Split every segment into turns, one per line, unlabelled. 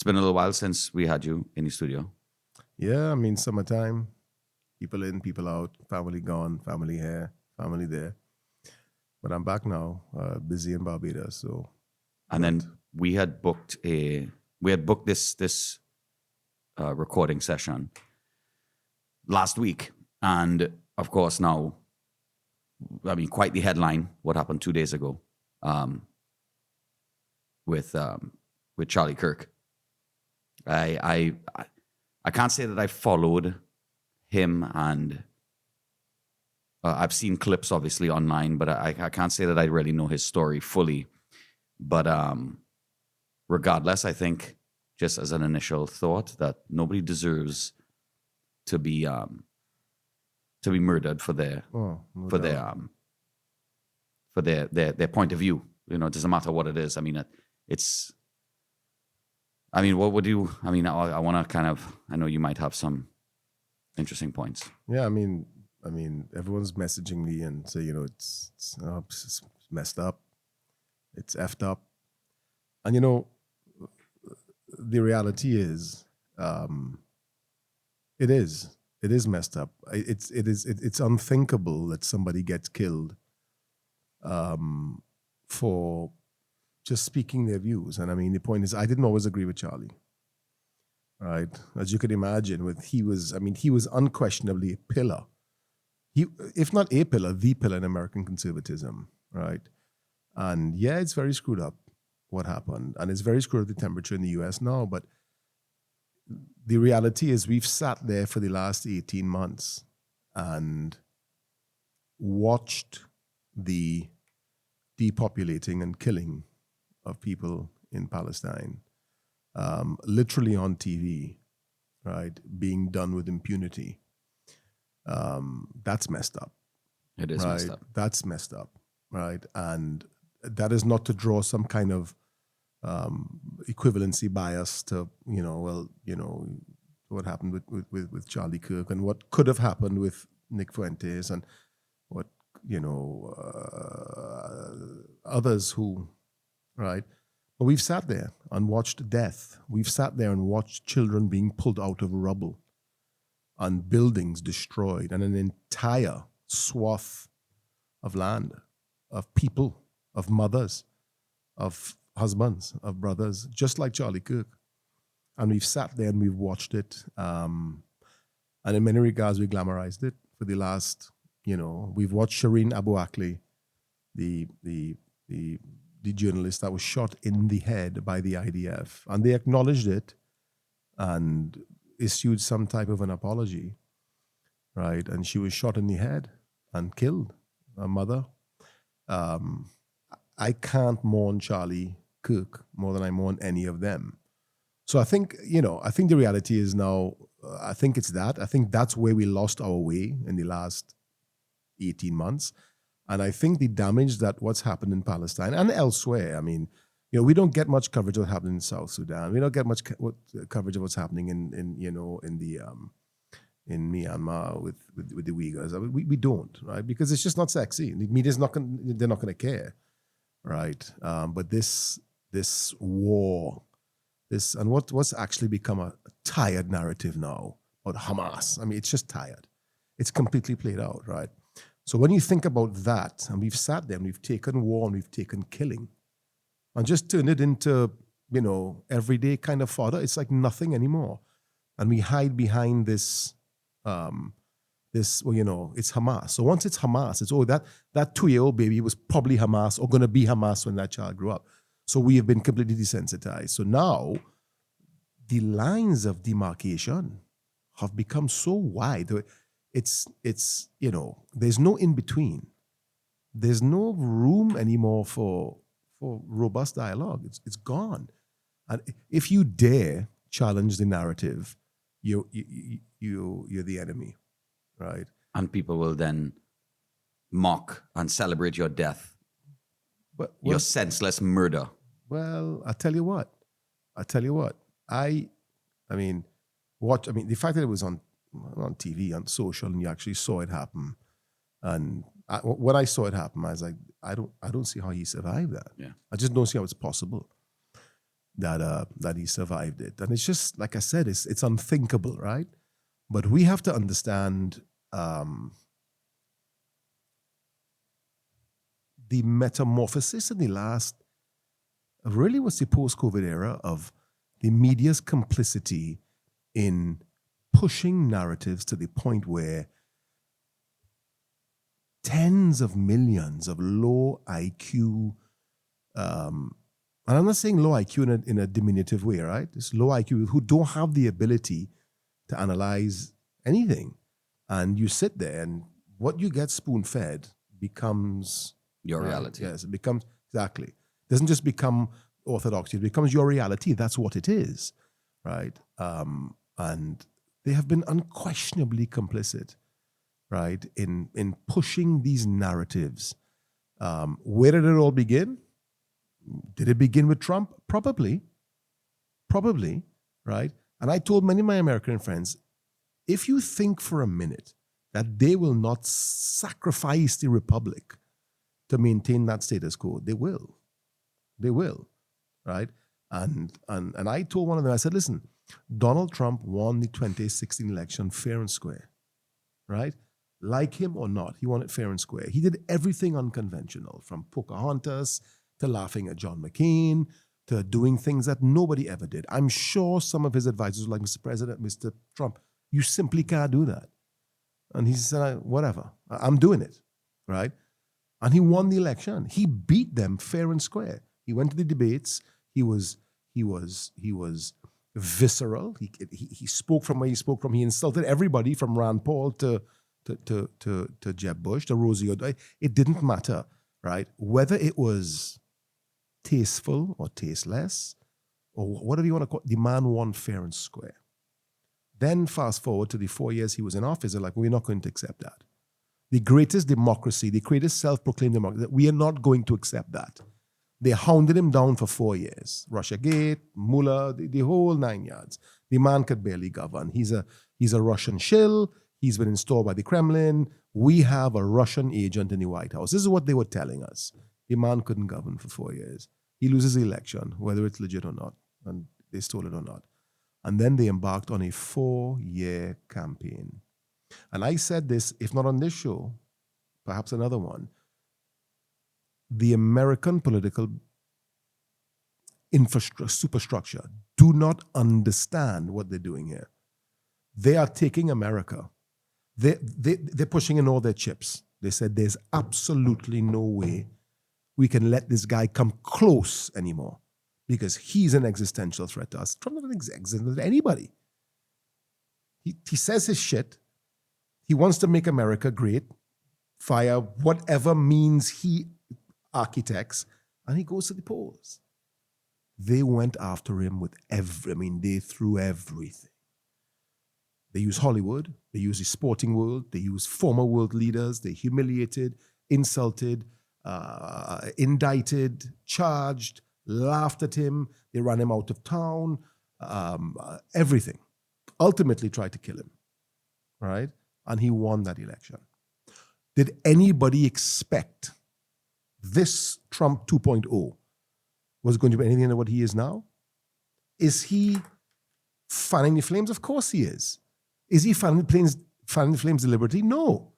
been a little while since we had you in the studio.
Yeah, I mean, summertime, people in, people out, family gone, family here, family there. But I'm back now, busy in Barbados. So,
And then we had booked this recording session last week, and of course now, I mean, quite the headline. What happened 2 days ago with Charlie Kirk? I can't say that I followed him, and I've seen clips obviously online, but I can't say that I really know his story fully. But regardless, I think just as an initial thought that nobody deserves to be murdered for their their point of view. You know, it doesn't matter what it is. I mean, what would you? I mean, I want to kind of. I know you might have some interesting points.
Yeah, I mean, everyone's messaging me and say, it's messed up, it's effed up, and the reality is, it is messed up. It's unthinkable that somebody gets killed, for just speaking their views. And I mean, the point is, I didn't always agree with Charlie. Right, as you could imagine, he was unquestionably a pillar. If not a pillar, the pillar in American conservatism, right? And yeah, it's very screwed up what happened, and it's very screwed up the temperature in the U.S. now. But the reality is, we've sat there for the last 18 months and watched the depopulating and killing of people in Palestine, literally on TV, right, being done with impunity. That's messed up.
It is
right?
messed up.
That's messed up, right? And that is not to draw some kind of equivalency bias to, what happened with Charlie Kirk and what could have happened with Nick Fuentes and what, others who, right? But we've sat there and watched death. We've sat there and watched children being pulled out of rubble and buildings destroyed and an entire swath of land, of people, of mothers, of husbands, of brothers, just like Charlie Kirk. And we've sat there and we've watched it. And in many regards, we glamorized it for the last, we've watched Shireen Abu Akleh, the journalist that was shot in the head by the IDF. And they acknowledged it and issued some type of an apology, right? And she was shot in the head and killed, her mother. I can't mourn Charlie Kirk more than I mourn any of them. So I think the reality is now, I think it's that. I think that's where we lost our way in the last 18 months. And I think the damage that what's happened in Palestine and elsewhere, I mean, we don't get much coverage of what happened in South Sudan. We don't get much coverage of what's happening in Myanmar with the Uyghurs. I mean, we don't, right? Because it's just not sexy. The media's they're not going to care, right? But this war, and what's actually become a tired narrative now about Hamas. I mean, it's just tired. It's completely played out, right? So when you think about that, and we've sat there and we've taken war and we've taken killing and just turned it into, everyday kind of fodder, it's like nothing anymore. And we hide behind this, it's Hamas. So once it's Hamas, it's, that 2-year-old baby was probably Hamas or going to be Hamas when that child grew up. So we have been completely desensitized. So now the lines of demarcation have become so wide. It's there's no in between. There's no room anymore for robust dialogue. It's gone. And if you dare challenge the narrative, you're the enemy, right?
And people will then mock and celebrate your death, your senseless murder.
Well, I tell you what. The fact that it was on TV, on social, and you actually saw it happen. And when I saw it happen, I was like, I don't see how he survived that.
Yeah.
I just don't see how it's possible. that he survived it. And it's just, like I said, it's unthinkable, right? But we have to understand the metamorphosis in the last, really was the post-COVID era of the media's complicity in pushing narratives to the point where tens of millions of low IQ, and I'm not saying low IQ in a diminutive way, right? It's low IQ who don't have the ability to analyze anything. And you sit there and what you get spoon-fed becomes
Your reality.
Yes, it becomes, exactly. It doesn't just become orthodoxy, it becomes your reality. That's what it is, right? And they have been unquestionably complicit, right, in pushing these narratives. Where did it all begin? Did it begin with Trump? Probably, right? And I told many of my American friends, if you think for a minute that they will not sacrifice the republic to maintain that status quo, they will. They will, right? And I told one of them, I said, listen, Donald Trump won the 2016 election fair and square, right? Like him or not, he won it fair and square. He did everything unconventional, from Pocahontas to laughing at John McCain to doing things that nobody ever did. I'm sure some of his advisors were like, Mr. President, Mr. Trump, you simply can't do that. And he said, whatever, I'm doing it, right? And he won the election. He beat them fair and square. He went to the debates. He was visceral. He spoke from where he spoke from. He insulted everybody from Rand Paul to Jeb Bush to Rosie O'Donnell. It didn't matter, right? Whether it was tasteful or tasteless or whatever you want to call it, the man won fair and square. Then fast forward to the 4 years he was in office, they're like, we're not going to accept that. The greatest democracy, the greatest self-proclaimed democracy, we are not going to accept that. They hounded him down for 4 years. Russiagate, Mueller, the whole 9 yards. The man could barely govern. He's a Russian shill. He's been installed by the Kremlin. We have a Russian agent in the White House. This is what they were telling us. The man couldn't govern for 4 years. He loses the election, whether it's legit or not, and they stole it or not. And then they embarked on a 4-year campaign. And I said this, if not on this show, perhaps another one, the American political superstructure do not understand what they're doing here. They are taking America. They're pushing in all their chips. They said there's absolutely no way we can let this guy come close anymore because he's an existential threat to us. Trump doesn't exist to anybody. He says his shit. He wants to make America great via whatever means he architects, and he goes to the polls. They went after him with they threw everything. They used Hollywood, they used the sporting world, they used former world leaders, they humiliated, insulted, indicted, charged, laughed at him, they ran him out of town, everything. Ultimately tried to kill him, right? And he won that election. Did anybody expect this Trump 2.0 was going to be anything like what he is now? Is he fanning the flames? Of course he is. Is he fanning the flames deliberately? No.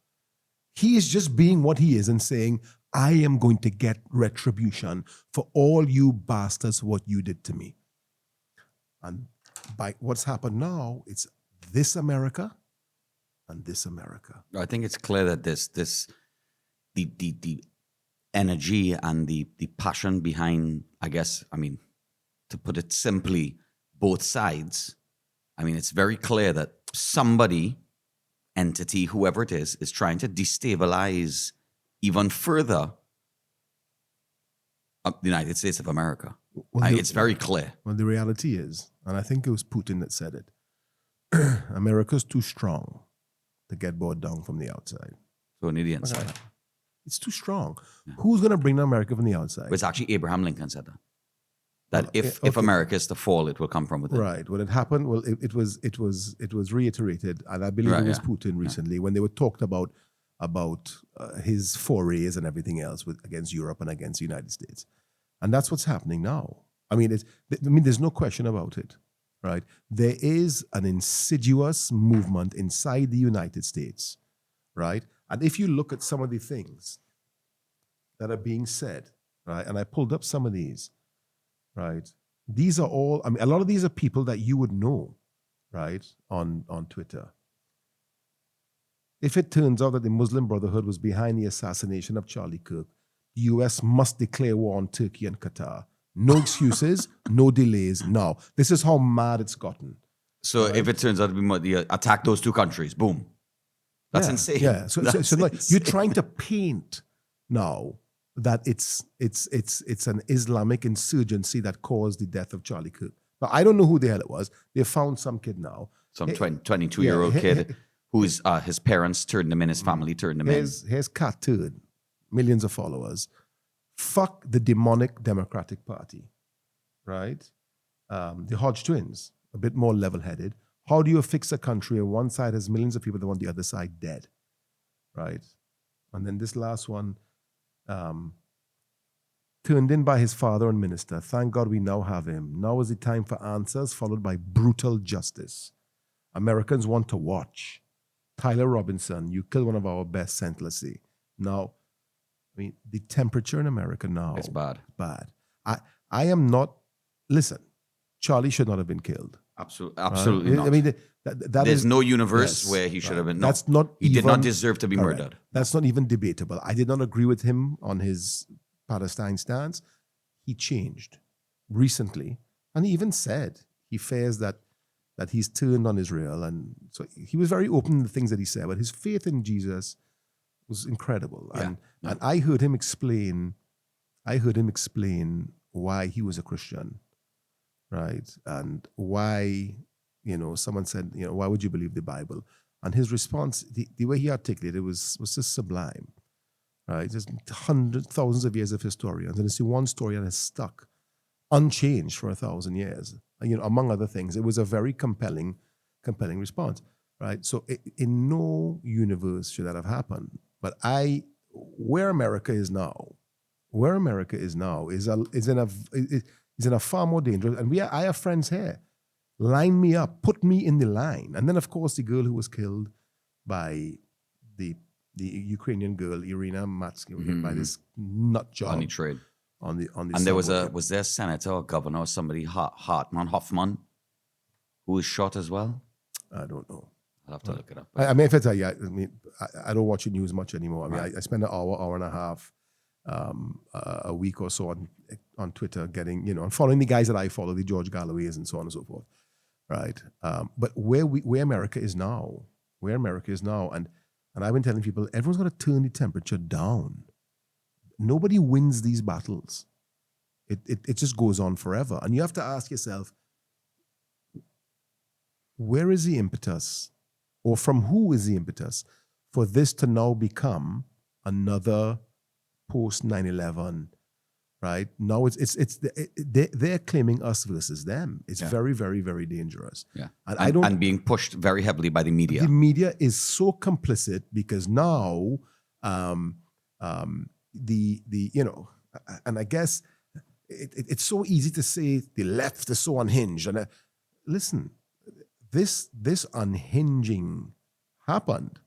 He is just being what he is and saying, I am going to get retribution for all you bastards, what you did to me. And by what's happened now, it's this America and this America.
I think it's clear that the energy and the passion behind, to put it simply, both sides. It's very clear that somebody, entity, whoever it is trying to destabilize even further the United States of America. It's very clear.
Well, the reality is, and I think it was Putin that said it, America's too strong to get bogged down from the outside.
So an idiot side.
It's too strong. Yeah. Who's going to bring America from the outside?
It's actually Abraham Lincoln said that. That if America is to fall, it will come from within.
Right. When it happened, well, it was reiterated, and I believe it was Putin recently when they were talked about his forays and everything else against Europe and against the United States, and that's what's happening now. I mean, there's no question about it, right? There is an insidious movement inside the United States, right? And if you look at some of the things that are being said, right, and I pulled up some of these, right? These are all, I mean, a lot of these are people that you would know, right, on Twitter. If it turns out that the Muslim Brotherhood was behind the assassination of Charlie Kirk, the US must declare war on Turkey and Qatar. No excuses, no delays, now. This is how mad it's gotten.
So
right?
if it turns out to be attack those two countries, boom. That's insane.
Yeah, so like,
insane.
you're trying to paint now that it's an Islamic insurgency that caused the death of Charlie Kirk. But I don't know who the hell it was. They found some kid now.
Some 22-year-old kid who's his parents turned him in, his family turned him in.
Here's Cat Turd, millions of followers. Fuck the demonic Democratic Party, right? The Hodge twins, a bit more level-headed. How do you fix a country where one side has millions of people that want the other side dead, right? And then this last one, turned in by his father and minister. Thank God we now have him. Now is the time for answers, followed by brutal justice. Americans want to watch. Tyler Robinson, you killed one of our best senselessly. Now, I mean, the temperature in America now.
It's bad.
Bad. I am not, listen, Charlie should not have been killed.
Absolutely
right?
not.
I mean, there's
no universe where he should have been. No,
that's not
he did not deserve to be
correct.
murdered.
That's not even debatable. I did not agree with him on his Palestine stance. He changed recently. And he even said he fears that he's turned on Israel. And so he was very open in the things that he said. But his faith in Jesus was incredible.
Yeah.
And I heard him explain why he was a Christian, right? And why, someone said, why would you believe the Bible? And his response, the way he articulated it was just sublime, right? There's hundreds, thousands of years of historians, and it's the one story that has stuck unchanged for 1,000 years. Among other things, it was a very compelling response, right? So in no universe should that have happened. But where America is now is in a far more dangerous. And I have friends here. Line me up, put me in the line. And then, of course, the girl who was killed by the Ukrainian girl, Irina Matsky, by this nut job.
Honey trade.
On the
and there was there a senator or governor or somebody, Hoffman, who was shot as well?
I don't know.
I'll have to look it up.
I mean, if it's I don't watch the news much anymore. I mean, I spend an hour and a half a week or so on Twitter getting, and following the guys that I follow, the George Galloways and so on and so forth, right? But where America is now, and I've been telling people, everyone's got to turn the temperature down. Nobody wins these battles. It just goes on forever. And you have to ask yourself, where is the impetus, or from who is the impetus for this to now become another post 9/11, right? Now they're claiming us versus them. It's very, very, very dangerous.
Yeah,
and
being pushed very heavily by the media.
The media is so complicit because now, and I guess it's so easy to say the left is so unhinged. And listen, this unhinging happened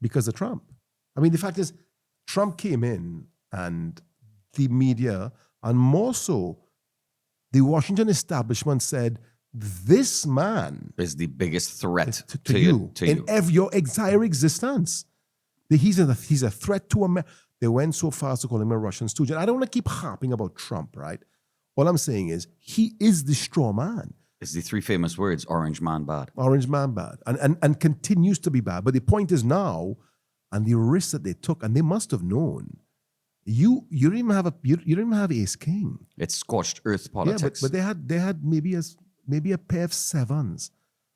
because of Trump. I mean, the fact is, Trump came in and the media, and more so, the Washington establishment said, this man
is the biggest threat
to you in your entire existence. He's a threat to America. They went so far as to call him a Russian stooge. And I don't want to keep harping about Trump, right? All I'm saying is he is the straw man.
It's the three famous words, orange man bad.
Orange man bad. And continues to be bad. But the point is now, and the risk that they took, and they must have known, you didn't even have ace king.
It's scorched earth politics.
Yeah, but they had maybe a pair of sevens.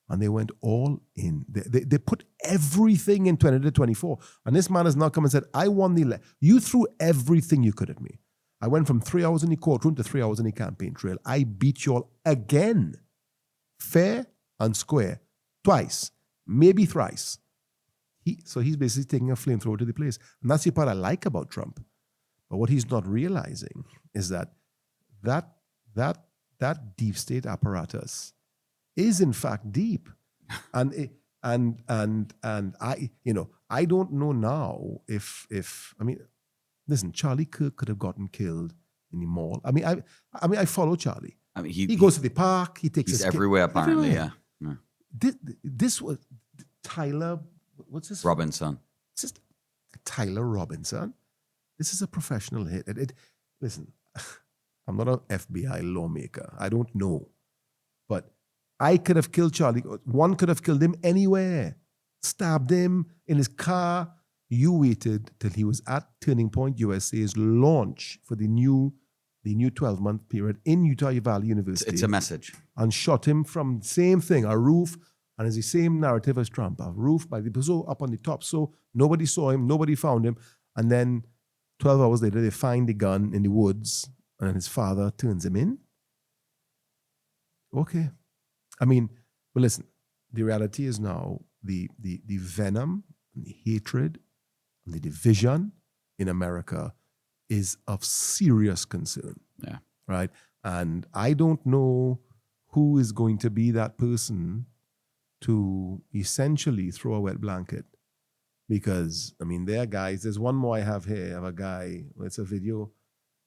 And they went all in. They put everything in 2024. And this man has now come and said, I won the election. You threw everything you could at me. I went from 3 hours in the courtroom to 3 hours in the campaign trail. I beat you all again. Fair and square. Twice. Maybe thrice. So he's basically taking a flamethrower to the place. And that's the part I like about Trump. But what he's not realizing is that that deep state apparatus is in fact deep, and I don't know now if I mean, listen, Charlie Kirk could have gotten killed in the mall. I mean I follow Charlie.
I mean,
He goes to the park. He takes
he's
his
everywhere apparently.
everywhere.
Yeah.
This was Tyler. What's his
Robinson.
This is Tyler Robinson. This is a professional hit. Listen, I'm not an FBI lawmaker. I don't know. But I could have killed Charlie. One could have killed him anywhere. Stabbed him in his car. You waited till he was at Turning Point USA's launch for the new 12-month period in Utah Valley University.
It's a message.
And shot him from the same thing, a roof, and it's the same narrative as Trump. A roof by the so up on the top, so nobody saw him, nobody found him. And then 12 hours later, they find the gun in the woods, and his father turns him in. Okay. I mean, but listen, the reality is now the venom, and the hatred, and the division in America is of serious concern.
Yeah.
Right? And I don't know who is going to be that person to essentially throw a wet blanket. Because, I mean, there are guys, there's one more I have here of a guy, it's a video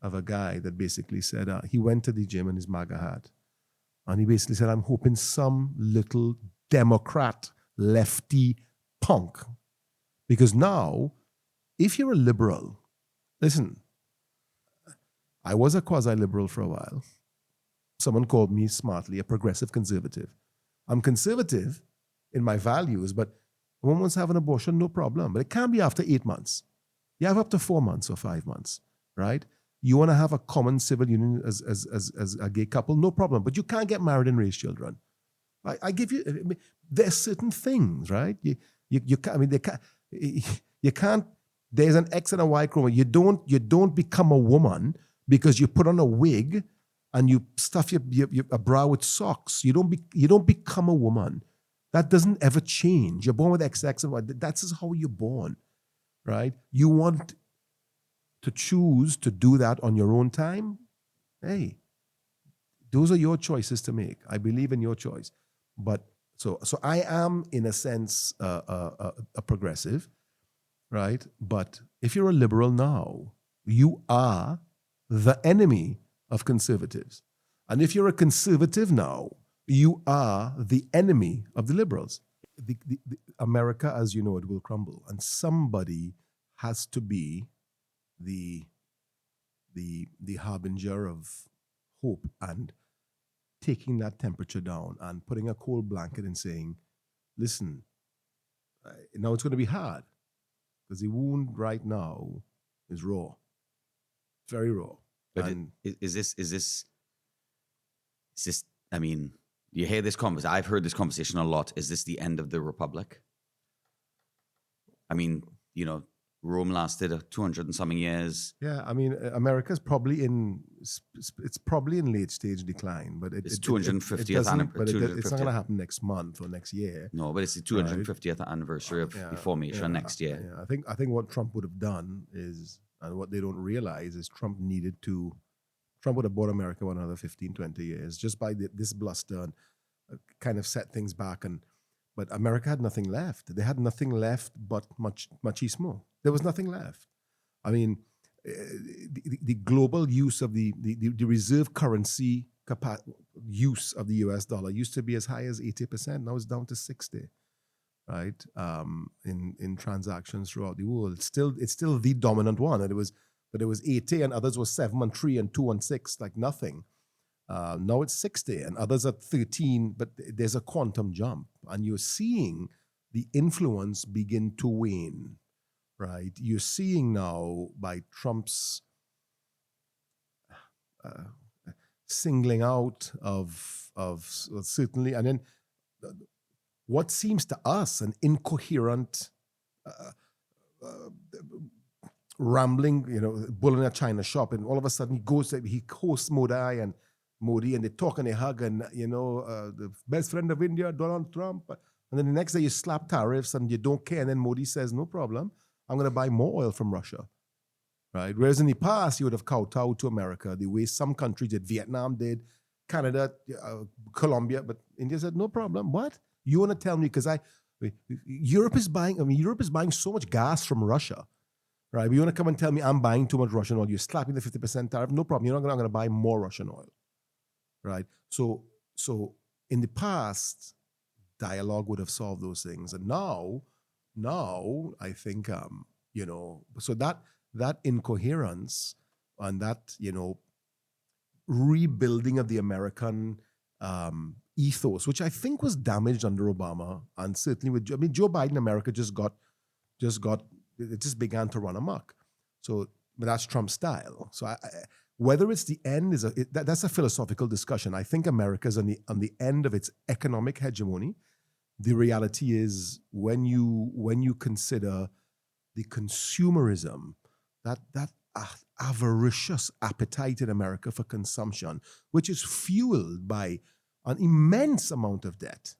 of a guy that basically said he went to the gym in his MAGA hat. And he basically said, I'm hoping some little Democrat lefty punk. Because now, if you're a liberal, listen, I was a quasi-liberal for a while. Someone called me smartly a progressive conservative. I'm conservative in my values, but a woman wants to have an abortion, no problem. But it can't be after 8 months. You have up to 4 months or 5 months, right? You want to have a common civil union as a gay couple, no problem. But you can't get married and raise children. I give you, there's certain things, right? You can't, I mean, you can't, there's an X and a Y chromosome. You don't become a woman because you put on a wig and you stuff your brow with socks. You don't become a woman. That doesn't ever change. You're born with XX and Y. That's just how you're born, right? You want to choose to do that on your own time? Hey, those are your choices to make. I believe in your choice. But so I am, in a sense, a progressive, right? But if you're a liberal now, you are the enemy of conservatives. And if you're a conservative now, you are the enemy of the liberals. The America, as you know, it will crumble. And somebody has to be the harbinger of hope and taking that temperature down and putting a cold blanket and saying, listen, now it's going to be hard because the wound right now is raw, very raw.
But is this, I mean, you hear this conversation, I've heard this conversation a lot. Is this the end of the Republic? I mean, you know, Rome lasted 200 and something years.
Yeah, I mean, America's probably it's probably in late stage decline, but
it's 250th anniversary.
But it's not going to happen next month or next year.
No, but it's the 250th anniversary of the formation next year.
Yeah, I think what Trump would have done is, and what they don't realize is Trump would have bought America for another 15, 20 years just by this bluster and kind of set things back. But America had nothing left. They had nothing left but machismo. There was nothing left. I mean, the global use of the reserve currency use of the US dollar used to be as high as 80%. Now it's down to 60%, right? In transactions throughout the world. It's still the dominant one. And it was 80 and others were 7 and 3 and 2 and 6, like nothing. Now it's 60 and others are 13, but there's a quantum jump. And you're seeing the influence begin to wane, right? You're seeing now by Trump's singling out of certainly, and then what seems to us an incoherent rambling, bull in a china shop, and all of a sudden he hosts Modi and they talk and they hug and, the best friend of India, Donald Trump. And then the next day you slap tariffs and you don't care. And then Modi says, no problem. I'm going to buy more oil from Russia. right? Whereas in the past, you would have kowtowed to America the way some countries did. Vietnam did, Canada, Colombia, but India said, no problem. What? You want to tell me, because Europe is buying so much gas from Russia, right? You want to come and tell me I'm buying too much Russian oil? You're slapping the 50% tariff? No problem. You're not going to buy more Russian oil, right? So in the past, dialogue would have solved those things. And now I think, so that incoherence and that, rebuilding of the American ethos, which I think was damaged under Obama, and certainly with Joe Biden, America just began to run amok. So, but that's Trump's style. So, whether it's the end that's a philosophical discussion. I think America's on the end of its economic hegemony. The reality is, when you consider the consumerism, that avaricious appetite in America for consumption, which is fueled by an immense amount of debt,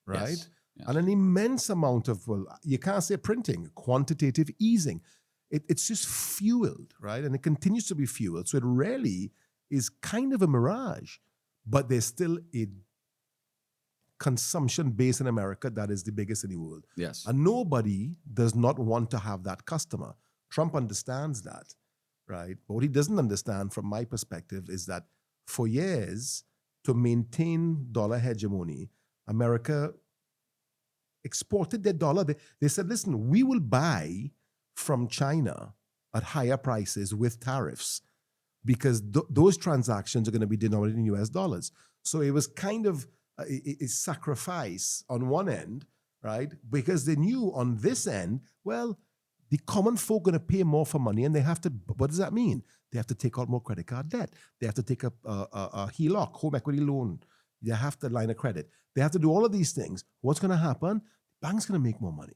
right?
Yes.
And an immense amount of, you can't say printing, quantitative easing. It's just fueled, right? And it continues to be fueled. So it really is kind of a mirage, but there's still a consumption base in America that is the biggest in the world.
Yes.
And nobody does not want to have that customer. Trump understands that, right? But what he doesn't understand, from my perspective, is that for years, to maintain dollar hegemony, America exported their dollar. They said, listen, we will buy from China at higher prices with tariffs, because those transactions are going to be denominated in US dollars. So it was kind of a sacrifice on one end, right? Because they knew on this end, well, the common folk are going to pay more for money, and they have to, what does that mean? They have to take out more credit card debt. They have to take a HELOC, home equity loan. They have to line of credit. They have to do all of these things. What's going to happen? The bank's going to make more money.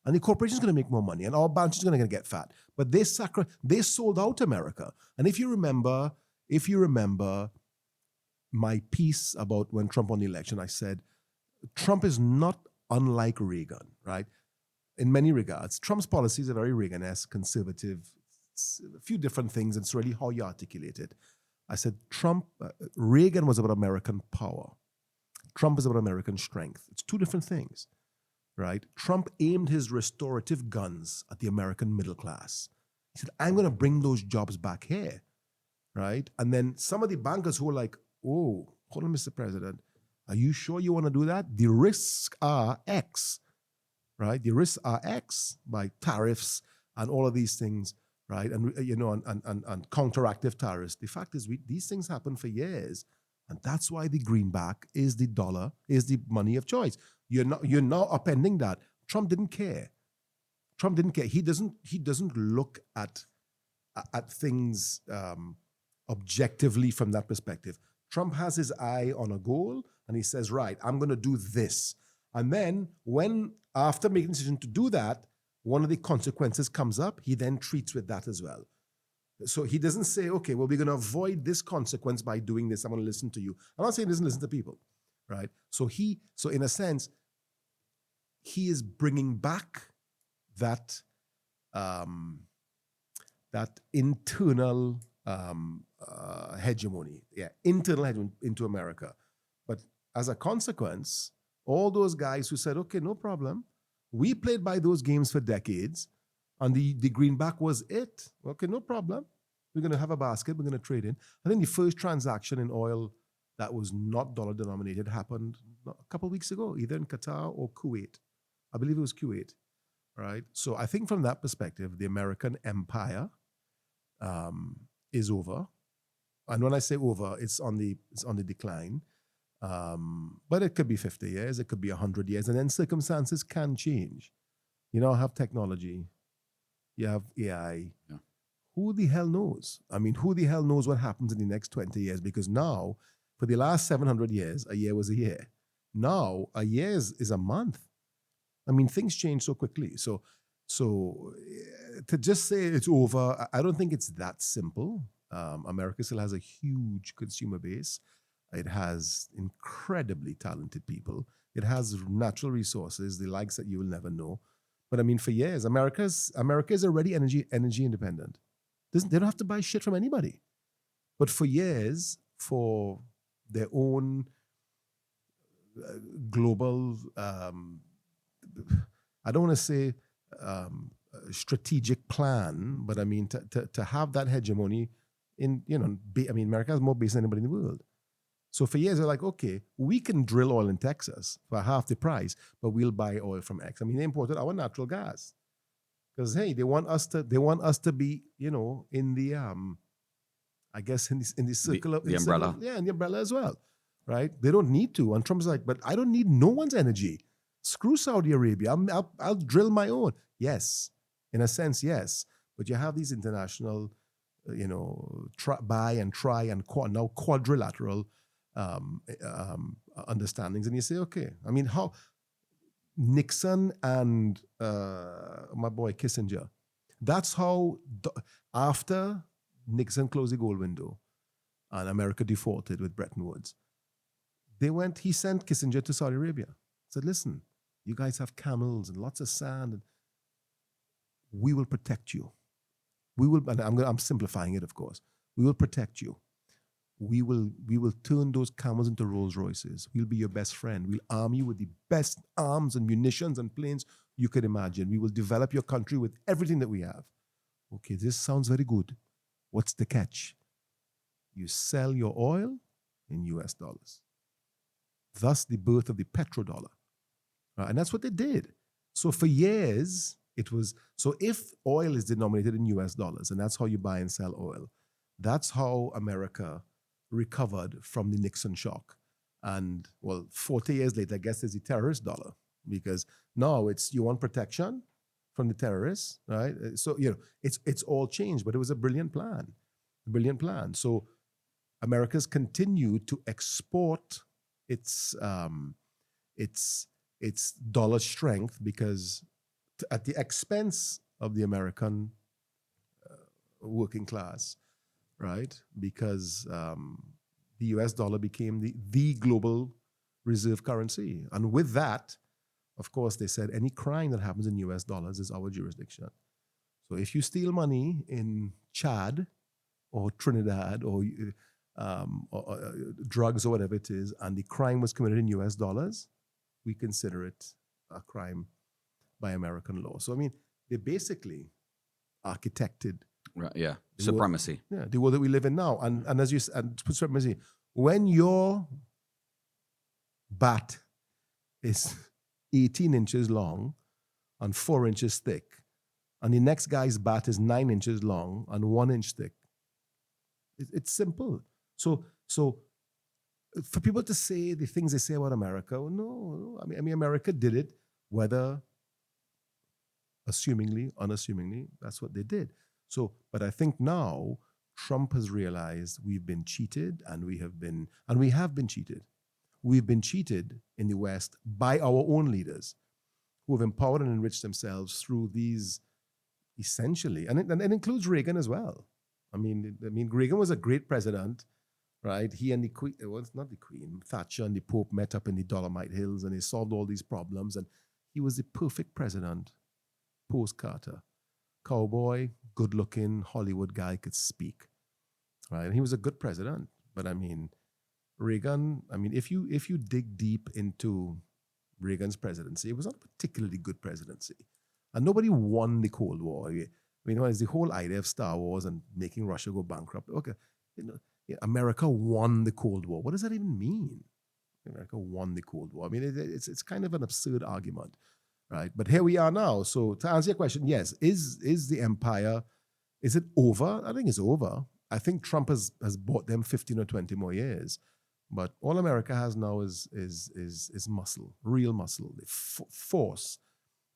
And the corporation's going to make more money, and all banks are going to get fat. But they sold out America. And if you remember my piece about when Trump won the election, I said, Trump is not unlike Reagan, right? In many regards, Trump's policies are very Reagan-esque, conservative, a few different things. It's really how you articulate it. I said, Reagan was about American power. Trump is about American strength. It's two different things, right? Trump aimed his restorative guns at the American middle class. He said, I'm going to bring those jobs back here, right? And then some of the bankers who were like, oh, hold on, Mr. President, are you sure you want to do that? The risks are X, right? The risks are X by tariffs and all of these things, right? And and counteractive tariffs. The fact is, these things happen for years, and that's why the greenback is the dollar, is the money of choice. You're now upending that. Trump didn't care. He doesn't look at things objectively from that perspective. Trump has his eye on a goal, and he says, right, I'm going to do this. And then after making the decision to do that, one of the consequences comes up, he then treats with that as well. So he doesn't say, okay, well, we're going to avoid this consequence by doing this. I'm going to listen to you. I'm not saying he doesn't listen to people, right? So in a sense, he is bringing back that internal hegemony, internal hegemony into America. But as a consequence, all those guys who said, okay, no problem, we played by those games for decades, and the greenback was it. Okay, no problem. We're going to have a basket. We're going to trade in. I think the first transaction in oil that was not dollar denominated happened a couple of weeks ago, either in Qatar or Kuwait. I believe it was Kuwait, right? So I think from that perspective, the American empire is over. And when I say over, it's on the decline. But it could be 50 years, it could be 100 years, and then circumstances can change. You now have technology, you have AI.
Yeah.
Who the hell knows? I mean, who the hell knows what happens in the next 20 years? Because now, for the last 700 years, a year was a year. Now, a year is a month. I mean, things change so quickly. So to just say it's over, I don't think it's that simple. America still has a huge consumer base. It has incredibly talented people. It has natural resources, the likes that you will never know. But I mean, for years, America is already energy independent. They don't have to buy shit from anybody. But for years, for their own global, I don't want to say strategic plan, but I mean to have that hegemony in, America has more base than anybody in the world. So for years, they're like, okay, we can drill oil in Texas for half the price, but we'll buy oil from X. I mean, they imported our natural gas because, hey, they want us to be, in the, I guess in the circle of
the umbrella.
Yeah, in the umbrella as well, right? They don't need to. And Trump's like, but I don't need no one's energy. Screw Saudi Arabia. I'll drill my own. Yes, in a sense, yes. But you have these international, buy and try and now quadrilateral understandings, and you say, okay, I mean, how Nixon and my boy Kissinger, that's how after Nixon closed the gold window and America defaulted with Bretton Woods, he sent Kissinger to Saudi Arabia, said, listen, you guys have camels and lots of sand, and we will protect you. We will, and I'm simplifying it, of course. We will protect you. We will turn those camels into Rolls Royces. We'll be your best friend. We'll arm you with the best arms and munitions and planes you could imagine. We will develop your country with everything that we have. Okay, this sounds very good. What's the catch? You sell your oil in US dollars. Thus the birth of the petrodollar. And that's what they did. So for years, it was, so if oil is denominated in US dollars, and that's how you buy and sell oil, that's how America recovered from the Nixon shock. And 40 years later, I guess there's the terrorist dollar, because now you want protection from the terrorists, right? So, it's all changed, but it was a brilliant plan. So America's continued to export its dollar strength because at the expense of the American working class, right? Because the US dollar became the global reserve currency. And with that, of course, they said any crime that happens in US dollars is our jurisdiction. So if you steal money in Chad or Trinidad or drugs or whatever it is, and the crime was committed in US dollars, we consider it a crime by American law. So, I mean, they basically architected.
Right, yeah. Supremacy.
The world that we live in now. And as you said, supremacy, when your bat is 18 inches long and 4 inches thick, and the next guy's bat is 9 inches long and 1 inch thick, it's simple. So for people to say the things they say about America, no. I mean, America did it, whether assumingly, unassumingly, that's what they did. So, but I think now Trump has realized we've been cheated, and we have been cheated. We've been cheated in the West by our own leaders who have empowered and enriched themselves through these, essentially, and it includes Reagan as well. I mean, Reagan was a great president, right? He and the Queen, not the Queen, Thatcher and the Pope met up in the Dolomite Hills, and they solved all these problems, and he was the perfect president post-Carter. Cowboy, good-looking Hollywood guy, could speak, right? And he was a good president. But I mean, Reagan, if you dig deep into Reagan's presidency, it was not a particularly good presidency. And nobody won the Cold War. It's the whole idea of Star Wars and making Russia go bankrupt. Okay, America won the Cold War. What does that even mean? America won the Cold War. I mean, it's kind of an absurd argument. Right, but here we are now. So to answer your question, yes, is the empire, is it over? I think it's over. I think Trump has bought them 15 or 20 more years. But all America has now is muscle, real muscle, force,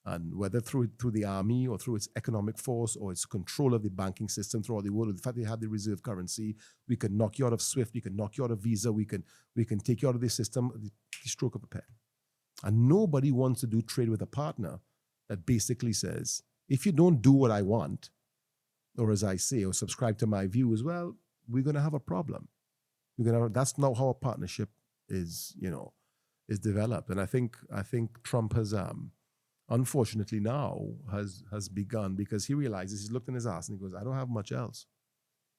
and whether through the army or through its economic force or its control of the banking system throughout the world. The fact they have the reserve currency, we can knock you out of SWIFT, we can knock you out of Visa, we can take you out of the system, the stroke of a pen. And nobody wants to do trade with a partner that basically says, if you don't do what I want, or as I say, or subscribe to my views, well, we're going to have a problem. That's not how a partnership is developed. And I think Trump has unfortunately now has begun because he realizes, he's looked in his ass and he goes, I don't have much else.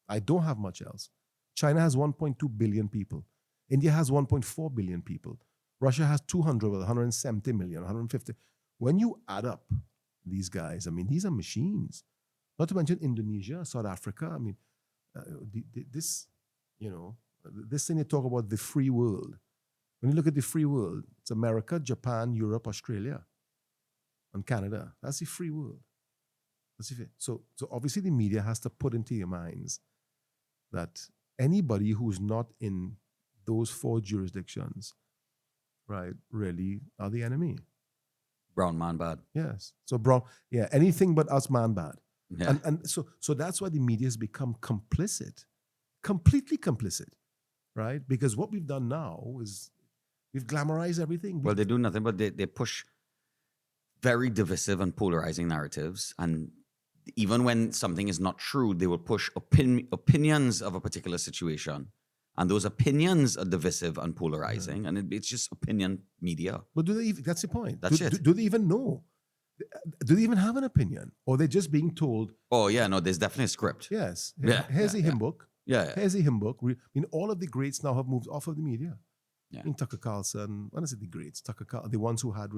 I don't have much else. China has 1.2 billion people. India has 1.4 billion people. Russia has 170 million, 150. When you add up these guys, I mean, these are machines. Not to mention Indonesia, South Africa. I mean, this thing they talk about, the free world. When you look at the free world, it's America, Japan, Europe, Australia, and Canada. That's the free world. So obviously the media has to put into your minds that anybody who's not in those 4 jurisdictions, right, really are the enemy.
Brown man bad.
Yes. So anything but us man bad.
Yeah.
And so that's why the media has become complicit, completely complicit, right? Because what we've done now is we've glamorized everything.
Well, they do nothing but they push very divisive and polarizing narratives. And even when something is not true, they will push opinions of a particular situation. And those opinions are divisive and polarizing. And it's just opinion media.
But that's the point.
That's it.
Do they even know? Do they even have an opinion? Or they're just being told?
Oh, yeah, no, there's definitely a script.
Yes.
Yeah,
Here's a hymn book.
Yeah.
Here's a hymn book. I mean, all of the greats now have moved off of the media.
Yeah.
I mean, Tucker Carlson, when I say the greats, the ones who had,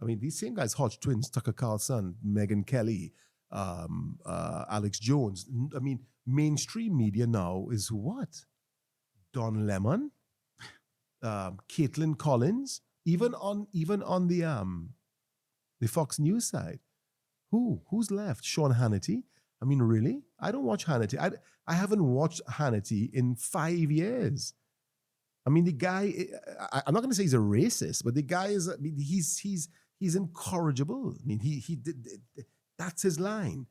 I mean, these same guys, Hodge twins, Tucker Carlson, Megyn Kelly, Alex Jones. I mean, mainstream media now is what? Don Lemon, Caitlin Collins, even on the Fox News side. Who's left? Sean Hannity. I mean, really? I don't watch Hannity. I haven't watched Hannity in 5 years. I mean, the guy, I'm not going to say he's a racist, but the guy is, I mean, he's incorrigible. I mean, he did, that's his line.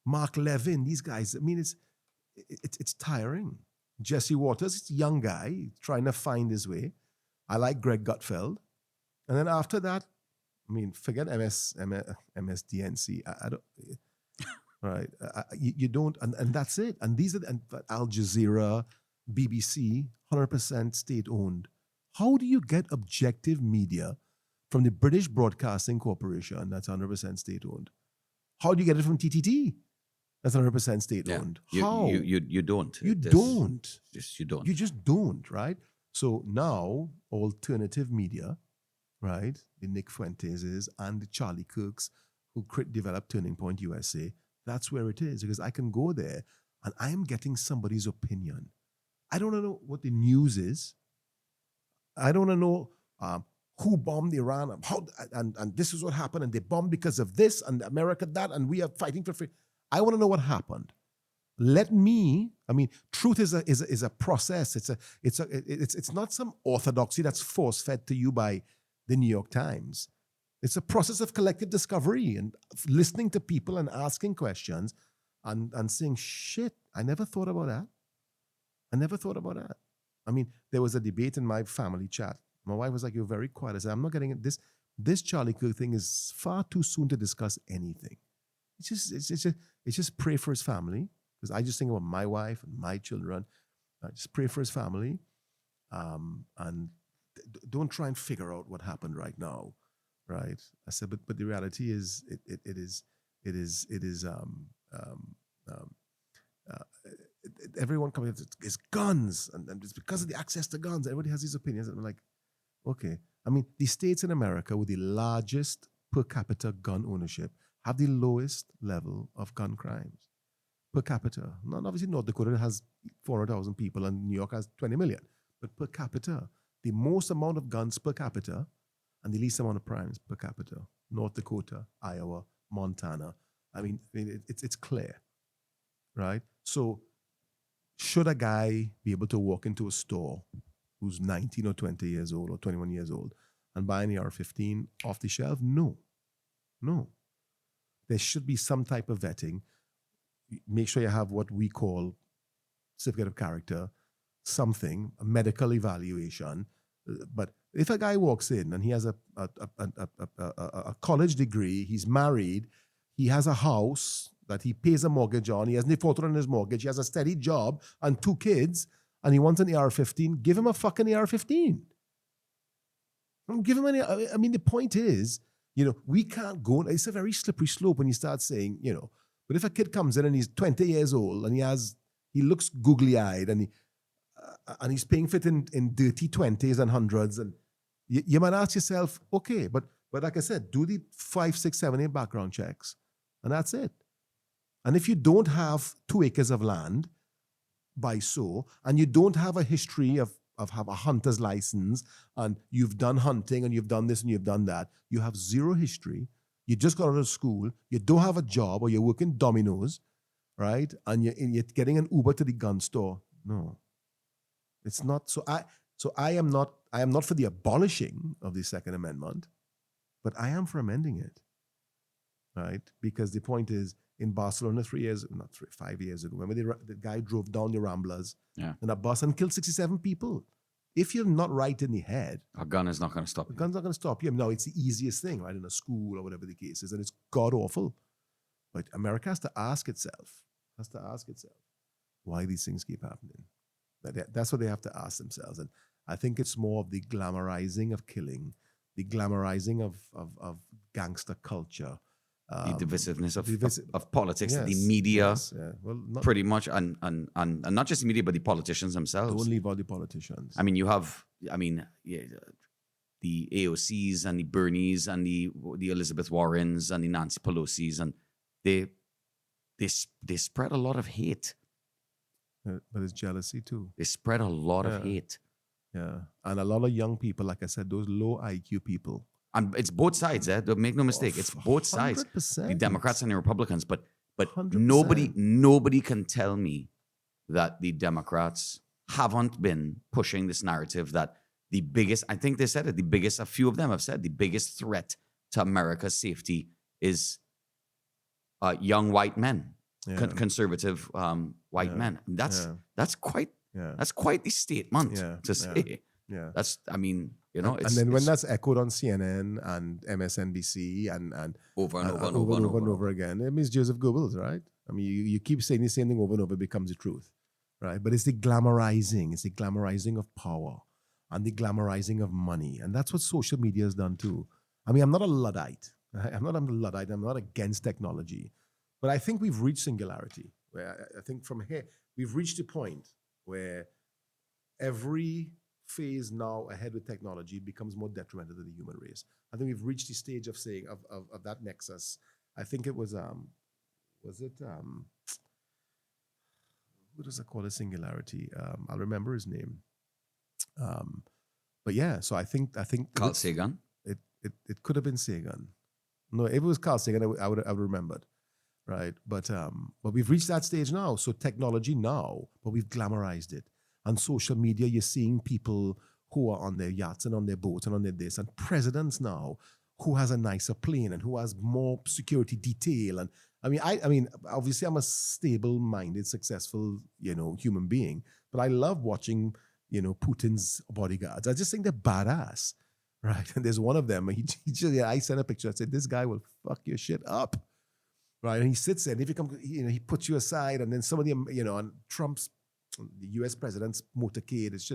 Mark Levin, these guys, I mean, it's tiring. Jesse Waters, young guy, trying to find his way. I like Greg Gutfeld. And then after that, I mean, forget MSDNC. I don't, right? You don't, and that's it. And these are, Al Jazeera, BBC, 100% state-owned. How do you get objective media from the British Broadcasting Corporation that's 100% state-owned? How do you get it from TTT? That's 100% state-owned.
Yeah.
How?
You don't.
You don't.
You don't.
You just don't, right? So now, alternative media, right, the Nick Fuenteses and the Charlie Kirks who developed Turning Point USA, that's where it is. Because I can go there and I am getting somebody's opinion. I don't know what the news is. I don't know who bombed Iran, and this is what happened, and they bombed because of this, and America that, and we are fighting for free. I want to know what happened. Let me. I mean, truth is a process. It's not some orthodoxy that's force fed to you by the New York Times. It's a process of collective discovery and listening to people and asking questions, and saying, shit, I never thought about that. I mean, there was a debate in my family chat. My wife was like, you're very quiet. I said, I'm not getting it. This Charlie Kirk thing is far too soon to discuss anything. It's just pray for his family. Because I just think about my wife and my children. I just pray for his family. And don't try and figure out what happened right now. Right? I said, but the reality is everyone coming up, it's guns, and it's because of the access to guns. Everybody has these opinions, and I'm like, okay. I mean, the states in America with the largest per capita gun ownership have the lowest level of gun crimes per capita. Not obviously North Dakota has 400,000 people, and New York has 20 million, but per capita, the most amount of guns per capita, and the least amount of crimes per capita. North Dakota, Iowa, Montana. I mean it's clear, right? So, should a guy be able to walk into a store who's 19 or 20 years old or 21 years old and buy an AR-15 off the shelf? No. There should be some type of vetting. Make sure you have what we call certificate of character, something, a medical evaluation. But if a guy walks in and he has a college degree, he's married, he has a house that he pays a mortgage on, he has defaulted on his mortgage, he has a steady job and 2 kids, and he wants an AR-15, give him a fucking AR-15. Don't give him any. I mean, the point is, We can't go. It's a very slippery slope when you start saying, but if a kid comes in and he's 20 years old and he looks googly-eyed and he's paying for it in dirty 20s and hundreds, and you might ask yourself, okay, but like I said, do the 5, 6, 7, 8 background checks, and that's it. And if you don't have 2 acres of land by and you don't have a history of have a hunter's license, and you've done hunting and you've done this and you've done that, you have zero history, you just got out of school, you don't have a job, or you're working Domino's, right? And you're getting an Uber to the gun store. No, it's not. So I am not for the abolishing of the Second Amendment, but I am for amending it, right? Because the point is, in Barcelona 5 years ago, remember the guy drove down the Ramblers in a bus and killed 67 people. If you're not right in the head,
a gun is not going to stop you.
A gun's not going to stop you. No, it's the easiest thing, right? In a school or whatever the case is, and it's god awful. But America has to ask itself, why these things keep happening. That's what they have to ask themselves. And I think it's more of the glamorizing of killing, the glamorizing of gangster culture,
the divisiveness of politics, the media,
Well,
pretty much, and not just the media, but the politicians themselves.
Don't leave all the politicians.
I mean, you have, the AOCs and the Bernies and the Elizabeth Warrens and the Nancy Pelosi's, and they spread a lot of hate.
But it's jealousy too.
They spread a lot of hate.
Yeah, and a lot of young people, like I said, those low IQ people.
And it's both sides, Don't make no mistake. It's both sides.
100%.
The Democrats and the Republicans. But
100%.
nobody can tell me that the Democrats haven't been pushing this narrative that the biggest, I think they said it, a few of them have said, the biggest threat to America's safety is young white men, conservative white men. That's quite the statement to say.
Yeah.
That's,
and then when that's echoed on CNN and MSNBC and
over and over
again, it means Joseph Goebbels, right? I mean, you keep saying the same thing over and over, it becomes the truth, right? But it's the glamorizing. It's the glamorizing of power and the glamorizing of money. And that's what social media has done too. I mean, I'm not a Luddite. I'm not against technology. But I think we've reached singularity. Where I think from here, we've reached a point where every phase now ahead with technology becomes more detrimental to the human race. I think we've reached the stage of saying of that nexus. I think it was what does it call a singularity? I'll remember his name. But yeah, so I think
Carl Sagan.
It could have been Sagan. No, if it was Carl Sagan, I would have remembered, right? But we've reached that stage now. So technology now, but we've glamorized it. On social media, you're seeing people who are on their yachts and on their boats and on their this, and presidents now who has a nicer plane and who has more security detail. And I mean, obviously, I'm a stable-minded, successful, human being, but I love watching, Putin's bodyguards. I just think they're badass, right? And there's one of them. I sent a picture. I said, "This guy will fuck your shit up," right? And he sits there, and if he comes, he puts you aside, and then some of them, and Trump's. The U.S. president's motorcade, it's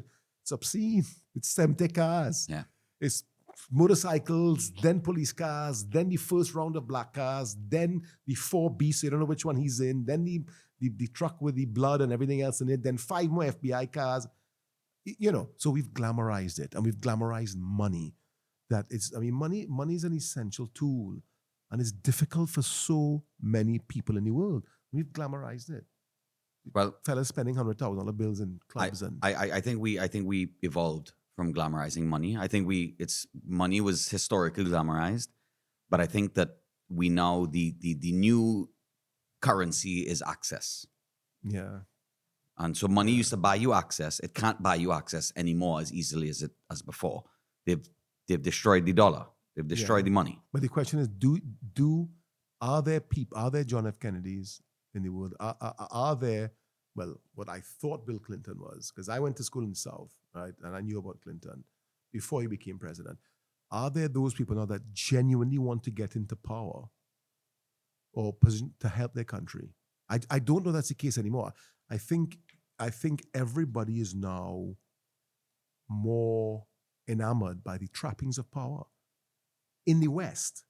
obscene. It's empty cars.
Yeah.
It's motorcycles, then police cars, then the first round of black cars, then the 4 beasts, you don't know which one he's in, then the truck with the blood and everything else in it, then 5 more FBI cars. So we've glamorized it, and we've glamorized money. Money is an essential tool, and it's difficult for so many people in the world. We've glamorized it.
Well,
fellas spending $100,000 bills in clubs
I think we evolved from glamorizing money. I think money was historically glamorized, but I think that we now the new currency is access.
Yeah.
And so money used to buy you access. It can't buy you access anymore as easily as before. They've destroyed the dollar. They've destroyed the money.
But the question is, are there John F. Kennedys in the world? Are there, what I thought Bill Clinton was, because I went to school in the South, right? And I knew about Clinton before he became president. Are there those people now that genuinely want to get into power or position to help their country? I don't know that's the case anymore. I think everybody is now more enamored by the trappings of power in the West.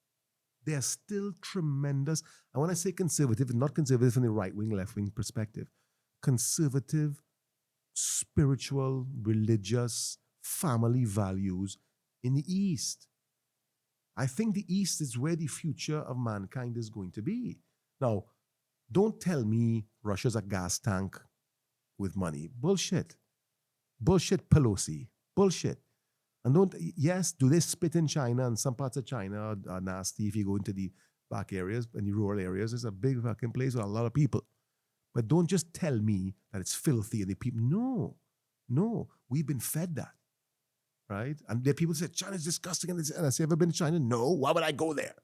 They are still tremendous. And when I say conservative, not conservative from the right-wing, left-wing perspective, conservative, spiritual, religious, family values in the East. I think the East is where the future of mankind is going to be. Now, don't tell me Russia's a gas tank with money. Bullshit. Bullshit, Pelosi. Bullshit. And yes, do they spit in China? And some parts of China are nasty if you go into the back areas and the rural areas. It's a big fucking place with a lot of people. But don't just tell me that it's filthy and the people. No, we've been fed that. Right? And there are people say, China's disgusting. And I say, ever been to China? No, why would I go there?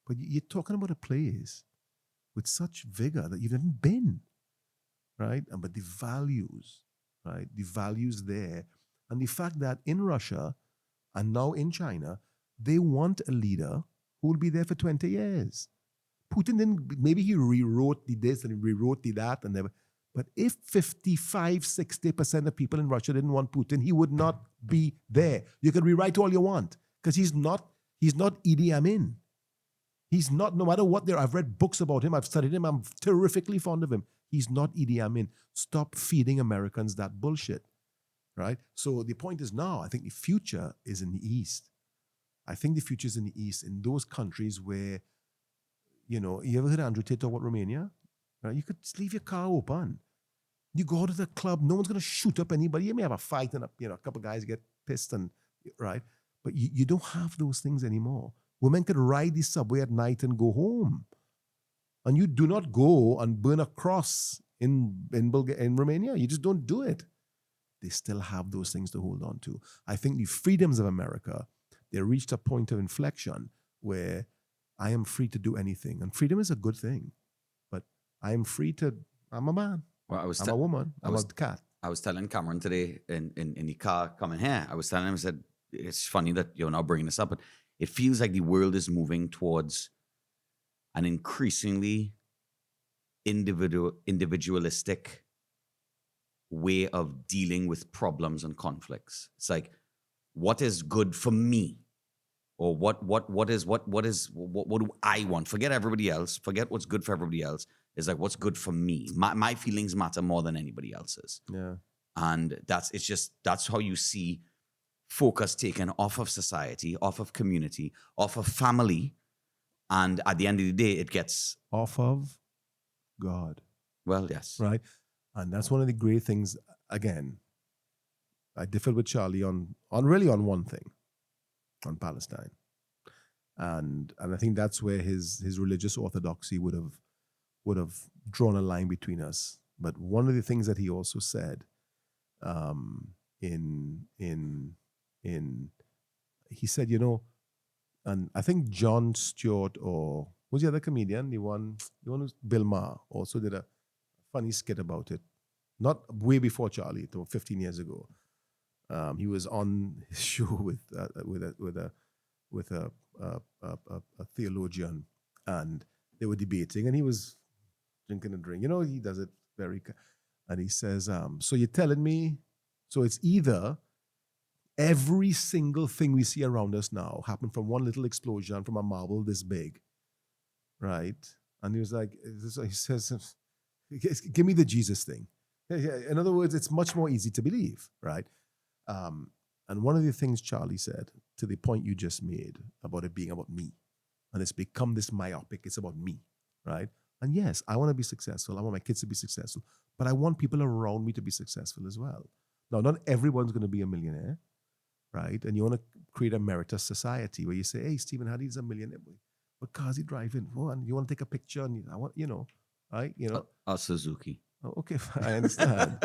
But you're talking about a place with such vigor that you've never been. Right? But the values, right? The values there. And the fact that in Russia and now in China, they want a leader who will be there for 20 years. Putin didn't, maybe he rewrote the this and rewrote the that and never. But if 55, 60% of people in Russia didn't want Putin, he would not be there. You can rewrite all you want because he's not Idi Amin. He's not, no matter what there, I've read books about him, I've studied him, I'm terrifically fond of him. He's not Idi Amin. Stop feeding Americans that bullshit, right? So the point is now, I think the future is in the East. I think the future is in the East, in those countries where, you ever heard Andrew Tate talk about Romania? Right? You could just leave your car open. You go to the club, no one's going to shoot up anybody. You may have a fight and a couple of guys get pissed, right? But you don't have those things anymore. Women could ride the subway at night and go home. And you do not go and burn a cross in Romania. You just don't do it. They still have those things to hold on to. I think the freedoms of America, they reached a point of inflection where I am free to do anything. And freedom is a good thing. But I'm free to, I'm a man. Well, I'm a woman. I'm a cat.
I was telling Cameron today in the car coming here, I was telling him, I said, it's funny that you're now bringing this up, but it feels like the world is moving towards an increasingly individualistic way of dealing with problems and conflicts. It's like, what is good for me? Or what do I want? Forget everybody else. Forget what's good for everybody else. It's like, what's good for me? My feelings matter more than anybody else's.
Yeah.
And that's how you see focus taken off of society, off of community, off of family. And at the end of the day, it gets
off of God.
Well, yes.
Right. And that's one of the great things. Again, I differ with Charlie on one thing, on Palestine. And I think that's where his religious orthodoxy would have drawn a line between us. But one of the things that he also said he said, and I think Jon Stewart, or who's the other comedian? The one who's Bill Maher also did a funny skit about it. Not way before Charlie, 15 years ago. He was on his show with a theologian, and they were debating, and he was drinking a drink. He does it very, and he says, so you're telling me, so it's either every single thing we see around us now happened from one little explosion from a marble this big, right? And he was like, he says, give me the Jesus thing. In other words, it's much more easy to believe, right? And one of the things Charlie said, to the point you just made about it being about me, and it's become this myopic, it's about me, right? And yes, I want to be successful. I want my kids to be successful, but I want people around me to be successful as well. Now, not everyone's going to be a millionaire, right? And you want to create a meritorious society where you say, hey, Stephen Hadeed's a millionaire. What car's he driving? Oh, and you want to take a picture, and I want, right?
A Suzuki.
Oh, okay, I understand.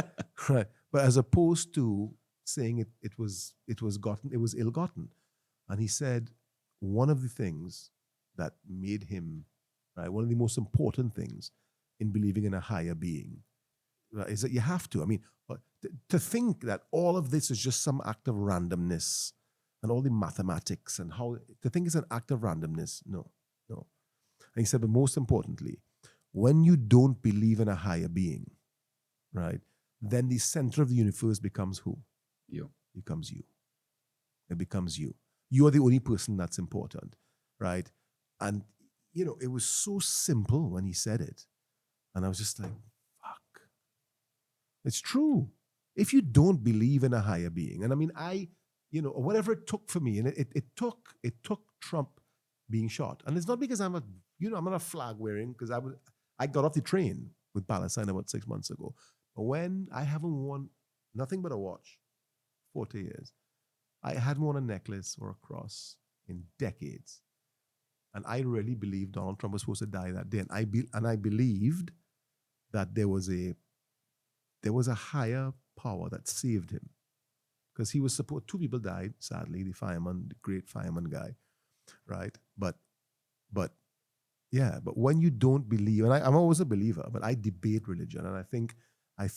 Right. But as opposed to saying it was ill-gotten. And he said one of the things that made him, right, one of the most important things in believing in a higher being, right, is that you have to. I mean, to think that all of this is just some act of randomness and all the mathematics and how to think it's an act of randomness. No. And he said, but most importantly, when you don't believe in a higher being, right, then the center of the universe becomes who?
You.
Becomes you. It becomes you. You are the only person that's important, right? And it was so simple when he said it. And I was just like, fuck. It's true. If you don't believe in a higher being, and I mean, whatever it took for me, and it took Trump being shot. And it's not because I'm not a flag wearing, because I got off the train with Palestine about 6 months ago. But when I haven't worn nothing but a watch, 40 years, I hadn't worn a necklace or a cross in decades. And I really believed Donald Trump was supposed to die that day. And I believed that there was a higher power that saved him. Because he was supposed, 2 people died, sadly, the great fireman guy, right? But when you don't believe, and I'm always a believer, but I debate religion, and I think I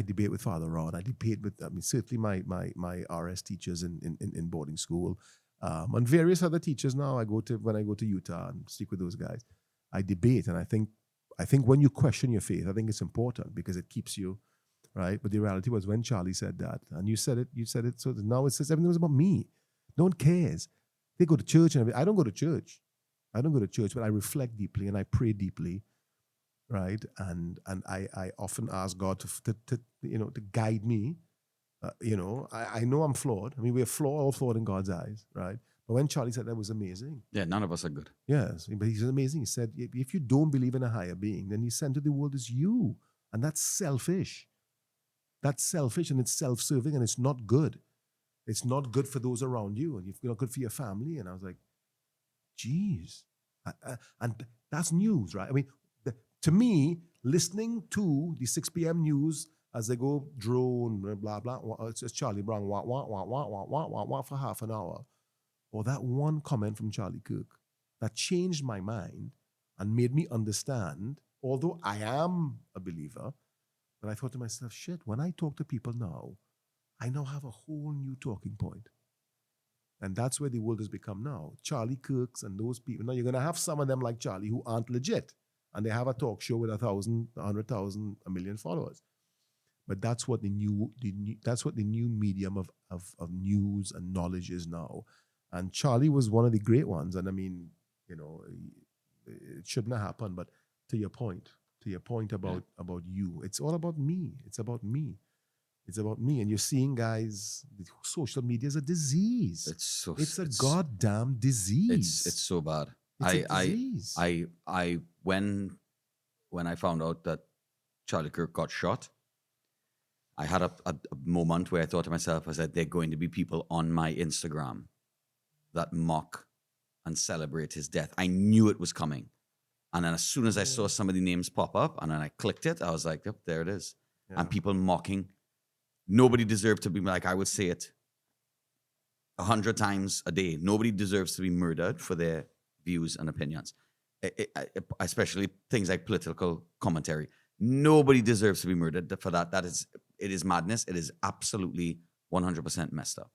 debate with Father Rod. I debate with, certainly my RS teachers in boarding school, and various other teachers now. When I go to Utah and speak with those guys, I debate, and I think when you question your faith, I think it's important because it keeps you right. But the reality was when Charlie said that, and you said it. So now it says everything was about me. No one cares. They go to church, and I don't go to church. But I reflect deeply and I pray deeply. Right, and I often ask God to guide me. I know I'm flawed. I mean, we're all flawed in God's eyes, right? But when Charlie said that, was amazing.
Yeah, none of us are good.
Yes, but he's amazing. He said, if you don't believe in a higher being, then he sent to the world is you, and that's selfish. That's selfish, and it's self-serving, and it's not good. It's not good for those around you, and it's not good for your family. And I was like, geez, and that's news, right? I mean. To me, listening to the 6 p.m. news as they go drone, blah, blah, it's just Charlie Brown, wah, wah, wah, wah, wah, wah, wah, wah, for half an hour, or that one comment from Charlie Kirk that changed my mind and made me understand, although I am a believer, but I thought to myself, shit, when I talk to people now, I now have a whole new talking point. And that's where the world has become now. Charlie Kirks and those people. Now, you're going to have some of them like Charlie who aren't legit. And they have a talk show with 1,000, 100,000, 1 million followers. But that's what the new medium of news and knowledge is now. And Charlie was one of the great ones. And I mean, it shouldn't have happened. But to your point about you, it's all about me. It's about me. And you're seeing, guys, social media is a disease. It's a goddamn disease.
It's so bad.
It's a disease.
When I found out that Charlie Kirk got shot, I had a moment where I thought to myself, I said, there are going to be people on my Instagram that mock and celebrate his death. I knew it was coming. And then as soon as I saw some of the names pop up and then I clicked it, I was like, yep, there it is. Yeah. And people mocking. Nobody deserved to be, like I would say it 100 times a day. Nobody deserves to be murdered for their views and opinions, especially things like political commentary. Nobody deserves to be murdered for that. It is madness. It is absolutely 100% messed up.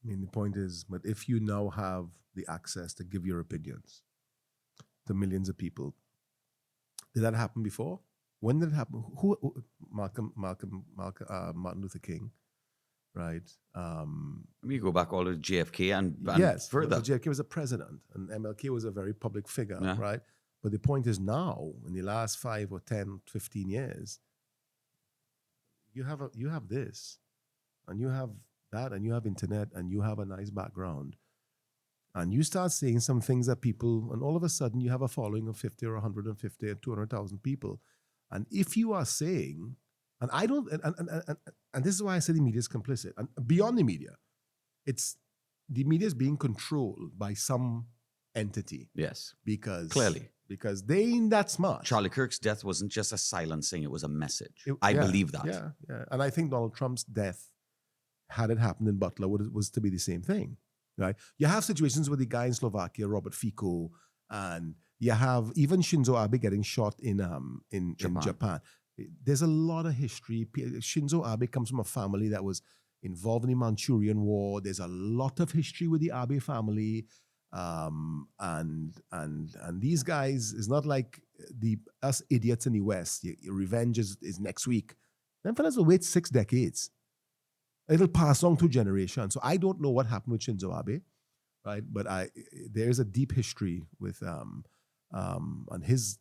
I mean, the point is, but if you now have the access to give your opinions to millions of people, did that happen before? When did it happen? Martin Luther King, right?
You go back all to JFK and
yes,
further.
JFK was a president, and MLK was a very public figure, right? But the point is now, in the last 5 or 10, 15 years, you have this, and you have that, and you have internet, and you have a nice background. And you start saying some things that people, and all of a sudden you have a following of 50 or 150 or 200,000 people. And if you are saying, and I don't, and this is why I say the media is complicit. And beyond the media, the media is being controlled by some entity.
Yes.
Because they ain't that smart.
Charlie Kirk's death wasn't just a silencing, it was a message. I believe that.
Yeah. And I think Donald Trump's death, had it happened in Butler, was to be the same thing. Right? You have situations with the guy in Slovakia, Robert Fico, and you have even Shinzo Abe getting shot in Japan. There's a lot of history. Shinzo Abe comes from a family that was involved in the Manchurian War. There's a lot of history with the Abe family, and these guys is not like us idiots in the West. Your revenge is next week. Them fellas will wait 6 decades. It'll pass on through generations. So I don't know what happened with Shinzo Abe, right? But there is a deep history with and his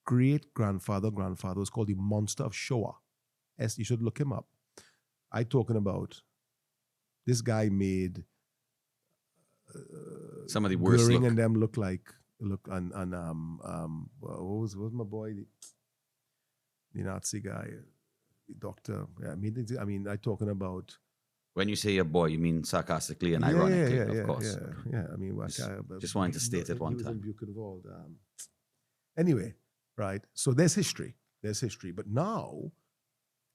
grandfather was called the Monster of Shoah. You should look him up. I talking about this guy made
Some of the worst
Goering
look.
and them look what was my boy, the Nazi guy, the doctor. Yeah, I mean, I talking about.
When you say a boy, you mean sarcastically and ironically, of course.
Yeah. I mean,
Just wanted to state it one time.
He was in Buchenwald. Anyway, right? So there's history. But now,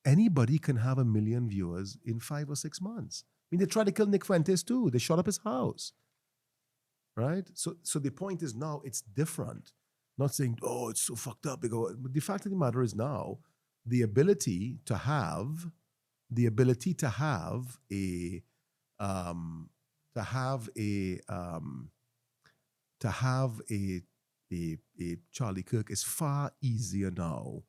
anybody can have 1 million viewers in 5 or 6 months. I mean, they tried to kill Nick Fuentes too. They shot up his house. Right? So the point is now it's different. Not saying, oh, it's so fucked up. But the fact of the matter is now, the ability to have a Charlie Kirk is far easier now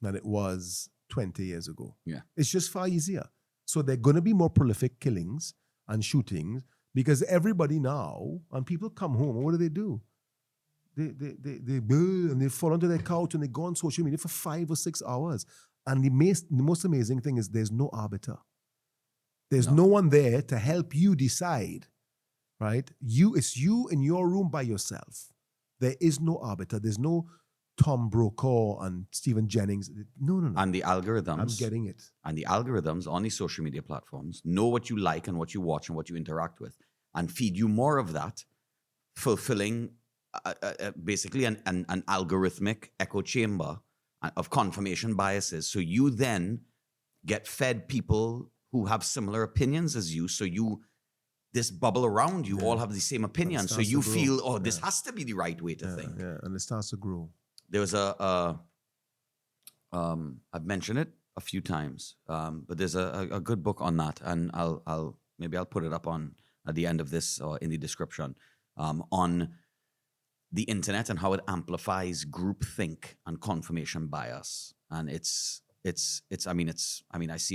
than it was 20 years ago.
Yeah.
It's just far easier. So there are going to be more prolific killings and shootings because everybody now, and people come home, and what do? They fall onto their couch and they go on social media for 5 or 6 hours. And the most amazing thing is there's no arbiter. There's no one there to help you decide, right? It's you in your room by yourself. There is no arbiter. There's no Tom Brokaw and Stephen Jennings. No.
And the algorithms.
I'm getting it.
And the algorithms on these social media platforms know what you like and what you watch and what you interact with and feed you more of that, fulfilling basically an algorithmic echo chamber of confirmation biases. So you then get fed people who have similar opinions as you. So this bubble around you all have the same opinion. So you feel, this has to be the right way to think.
Yeah, and it starts to grow.
There was I've mentioned it a few times, but there's a good book on that, and I'll put it up at the end of this or in the description, on the internet and how it amplifies groupthink and confirmation bias. And I see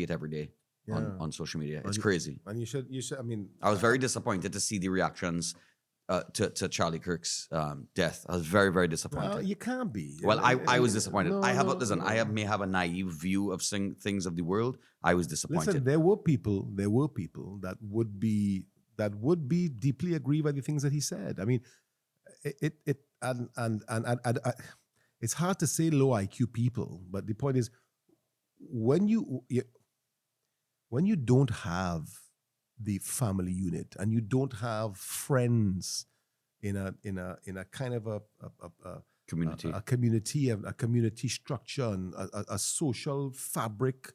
it every day on social media. It's crazy.
And you should,
I was very disappointed to see the reactions to Charlie Kirk's death. I was very, very disappointed.
Well, you can't be.
Well, I was disappointed.
No,
I may have a naive view of things of the world. I was disappointed.
Listen, there were people that would be deeply aggrieved by the things that he said. I mean, it's hard to say low IQ people, but the point is, when you don't have the family unit and you don't have friends in a kind of a
community,
a community structure and a social fabric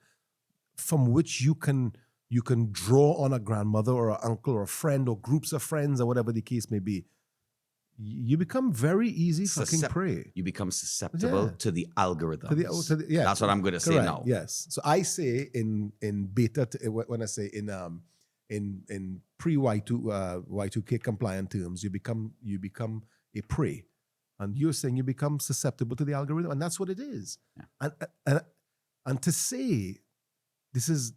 from which you can draw on a grandmother or an uncle or a friend or groups of friends or whatever the case may be, you become very easy fucking prey.
You become susceptible to the algorithms.
Yeah,
that's what I'm going to say now.
Yes. So I say in beta, when I say in pre Y2K compliant terms, you become a prey, and you're saying you become susceptible to the algorithm, and that's what it is. Yeah. And to say this is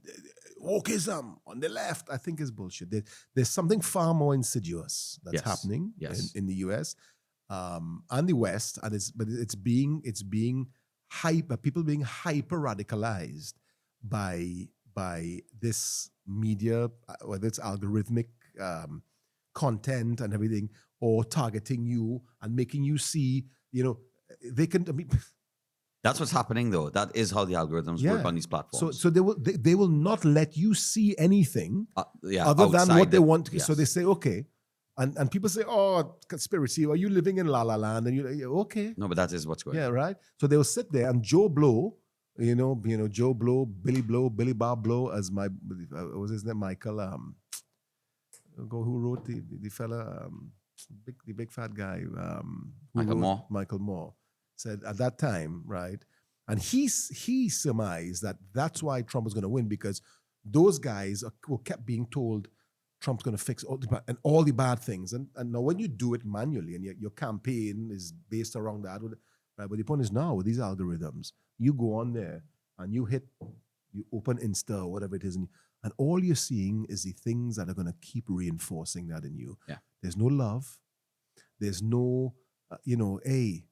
wokeism on the left, I think is bullshit. There's something far more insidious that's happening in the US and the West, and it's being people being hyper radicalized by this media, whether it's algorithmic content and everything, or targeting you and making you see, they can.
That's what's happening, though. That is how the algorithms work on these platforms.
So they will not let you see anything other
outside
than what they want.
Yes.
So they say, okay. And people say, oh, conspiracy, are you living in La La Land? And you're okay.
No, but that is what's going on.
Yeah, right? So they will sit there, and Joe Blow, Joe Blow, Billy Bob Blow, as what was his name? Michael, who wrote the fella, the big fat guy. Michael Moore. Said at that time, right? And he surmised that that's why Trump was going to win, because those guys were kept being told Trump's going to fix all the bad things. And now when you do it manually and your campaign is based around that, right? But the point is now with these algorithms, you go on there and you hit You open Insta or whatever it is, and all you're seeing is the things that are going to keep reinforcing that in you.
Yeah.
There's no love. There's no, hey,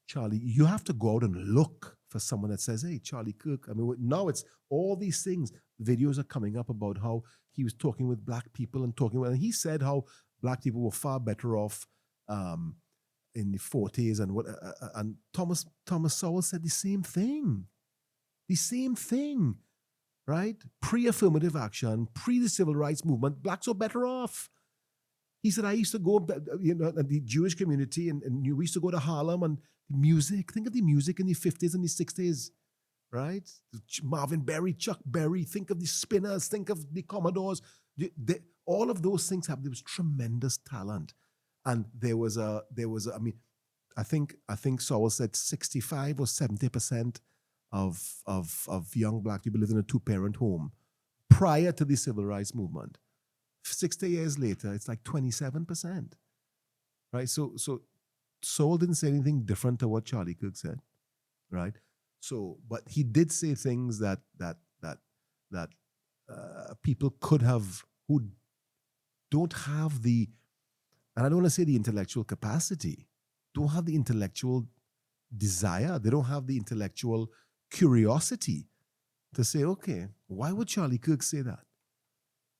Charlie, you have to go out and look for someone that says, hey, Charlie Kirk. I mean, now it's all these things. Videos are coming up about how he was talking with black people and he said how black people were far better off in the 40s and Thomas Sowell said the same thing. The same thing, right? Pre-affirmative action, pre the civil rights movement, blacks were better off. He said, I used to go, the Jewish community, and we used to go to Harlem and music. Think of the music in the 50s and the 60s, right? Marvin Berry, Chuck Berry. Think of the Spinners. Think of the Commodores. All of those things happened. There was tremendous talent, and there was a. I mean, I think Sowell said 65 or 70% of young black people lived in a 2-parent home prior to the civil rights movement. 60 years later, it's like 27%, right? So Sowell didn't say anything different to what Charlie Kirk said, right? So, but he did say things that people could have, who don't have the, and I don't want to say the intellectual capacity, don't have the intellectual desire, they don't have the intellectual curiosity to say, okay, why would Charlie Kirk say that?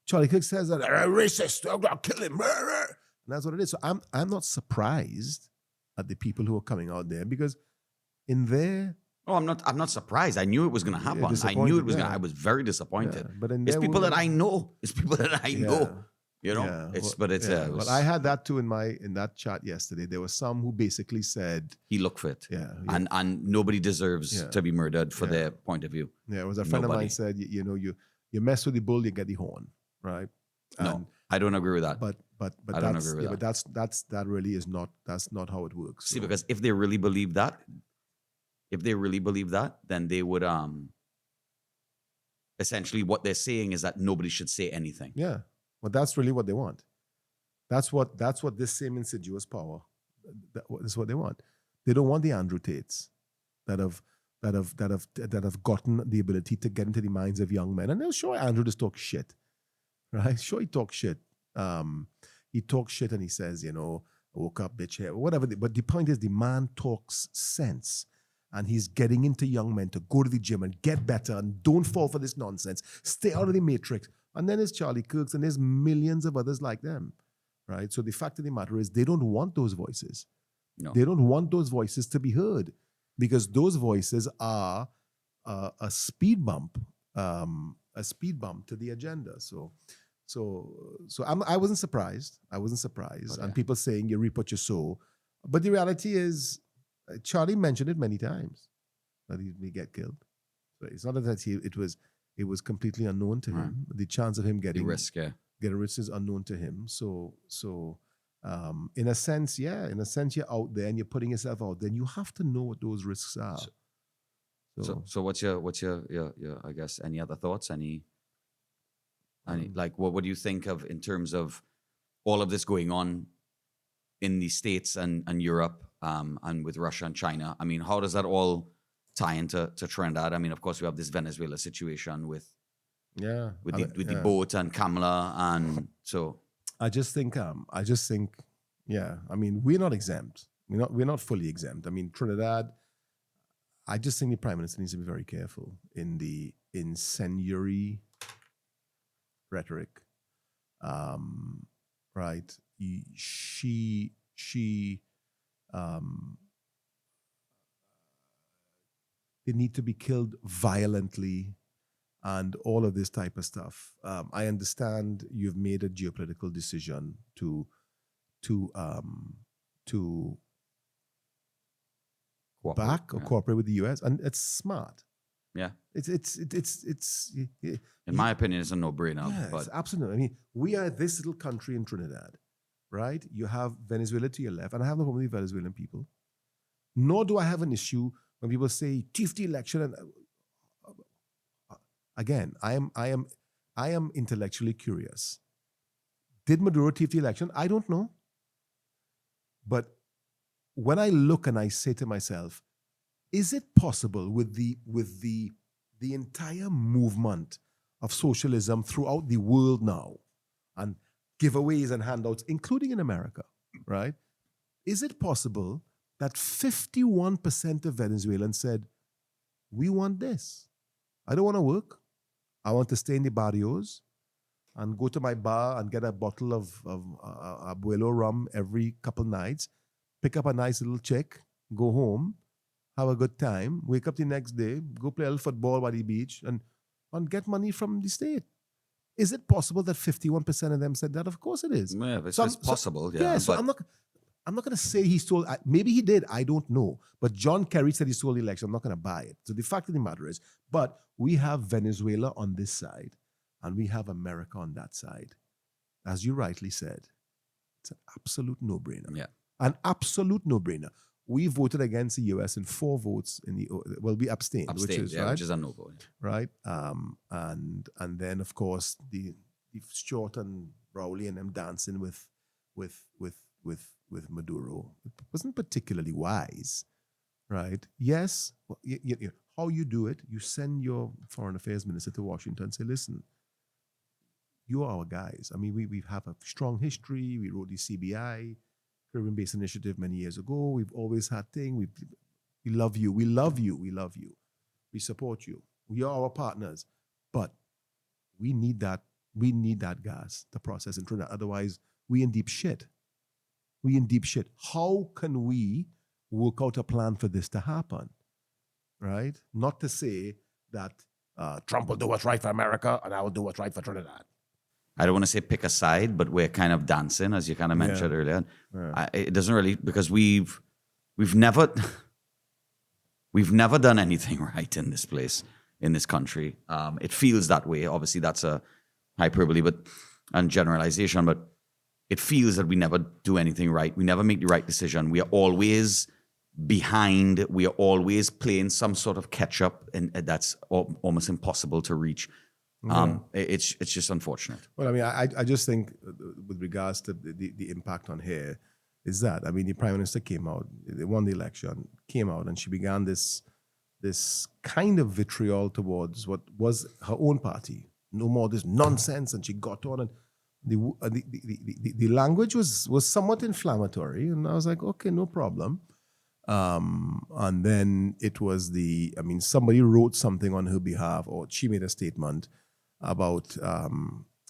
Charlie Kirk says that racist, I'm gonna kill him. And that's what it is. So I'm not surprised at the people who are coming out there, because in their
I'm not surprised. I knew it was going to happen. I knew it was going to. I was very disappointed.
Yeah, but in
it's
their
people
world,
that I know. It's people that I know. You know.
Yeah.
It's
well,
but it's.
yeah. Well, I had that too in that chat yesterday. There were some who basically said
he looked fit.
Yeah.
And nobody deserves to be murdered for their point of view.
Yeah. It was a friend of mine said, you mess with the bull, you get the horn, right?
No, I don't agree with that.
But
I don't agree with that.
But that really is not. That's not how it works.
See, because if they really believe that, then they would essentially what they're saying is that nobody should say anything.
Yeah, but that's really what they want. That's what this same insidious power. That's what they want. They don't want the Andrew Tates that have gotten the ability to get into the minds of young men, and they'll show Andrew just talk shit, right? Sure, he talks shit. He talks shit and he says, woke up, bitch, here, whatever. But the point is, the man talks sense. And he's getting into young men to go to the gym and get better and don't fall for this nonsense. Stay out of the matrix. And then there's Charlie Kirk's and there's millions of others like them, right? So the fact of the matter is they don't want those voices.
No.
They don't want those voices to be heard, because those voices are a speed bump to the agenda. So I wasn't surprised. Okay. And people saying you reap what you sow. But the reality is, Charlie mentioned it many times that he may get killed. So it's not that it was completely unknown to him. The chance of him getting
the
risk is unknown to him. So in a sense, you're out there and you're putting yourself out there, and you have to know what those risks are.
So what's your I guess any other thoughts? Any like what do you think of in terms of all of this going on in the States and Europe? And with Russia and China, I mean, how does that all tie into Trinidad? I mean, of course, we have this Venezuela situation with the boat and Kamala, and so
I just think, I mean, we're not exempt. We're not fully exempt. I mean, Trinidad. I just think the Prime Minister needs to be very careful in the incendiary rhetoric. Right? She. They need to be killed violently and all of this type of stuff. I understand you've made a geopolitical decision to back or cooperate with the US, and it's smart.
Yeah.
It's
in my opinion, it's a no-brainer.
Yes,
but
absolutely. I mean, we are this little country in Trinidad, right? You have Venezuela to your left, and I have no problem with the Venezuelan people. Nor do I have an issue when people say thief the election. And again, I am intellectually curious. Did Maduro thief the election? I don't know. But when I look and I say to myself, is it possible with the the entire movement of socialism throughout the world now, and giveaways and handouts, including in America, right? Is it possible that 51% of Venezuelans said, we want this. I don't want to work. I want to stay in the barrios and go to my bar and get a bottle of Abuelo rum every couple nights, pick up a nice little chick, go home, have a good time, wake up the next day, go play a little football by the beach, and get money from the state. Is it possible that 51% of them said that? Of course it is.
Yeah, it's possible. Yeah,
so I'm not going to say he stole. Maybe he did. I don't know. But John Kerry said he stole the election. I'm not going to buy it. So the fact of the matter is, but we have Venezuela on this side, and we have America on that side. As you rightly said, it's an absolute no-brainer.
Yeah,
an absolute no-brainer. We voted against the U.S. in 4 votes we abstained, which is
a no vote.
Right, and then of course the Short and Rowley and them dancing with Maduro. It wasn't particularly wise, right? Yes, how you do it, you send your foreign affairs minister to Washington and say, listen, you are our guys. I mean, we have a strong history. We wrote the CBI, Caribbean-based initiative, many years ago. We've always had thing. We love you. We love you. We love you. We support you. We are our partners. But we need that. We need that gas to process in Trinidad. Otherwise, we in deep shit. We in deep shit. How can we work out a plan for this to happen? Right? Not to say that Trump will do what's right for America and I will do what's right for Trinidad.
I don't want to say pick a side, but we're kind of dancing, as you kind of mentioned earlier. Yeah. It doesn't really, because we've never done anything right in this place, in this country. It feels that way. Obviously, that's a hyperbole, and generalization, but it feels that we never do anything right. We never make the right decision. We are always behind. We are always playing some sort of catch up, and that's almost impossible to reach. It's just unfortunate.
Well, I mean, I just think with regards to the impact on here is that, I mean, the Prime Minister came out, they won the election, came out, and she began this kind of vitriol towards what was her own party. No more this nonsense, and she got on, and the language was somewhat inflammatory, and I was like, okay, no problem. And then it was somebody wrote something on her behalf, or she made a statement about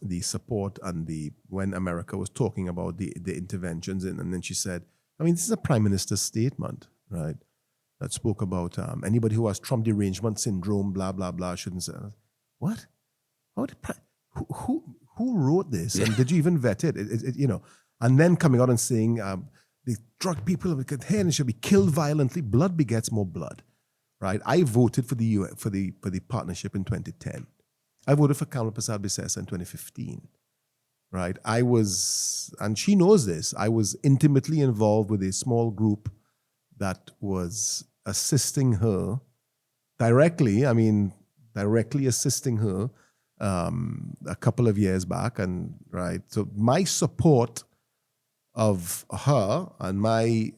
the support and when America was talking about the interventions, and then she said, I mean, this is a Prime Minister's statement, right? That spoke about anybody who has Trump derangement syndrome, blah blah blah, shouldn't say. What? Who wrote this? And did you even vet it? And then coming out and saying the drug people and it should be killed violently. Blood begets more blood, right? I voted for the partnership in 2010. I voted for Kamala Prasad-Bissessa in 2015, right? And she knows this, I was intimately involved with a small group that was assisting her directly assisting her a couple of years back. And right, so my support of her and my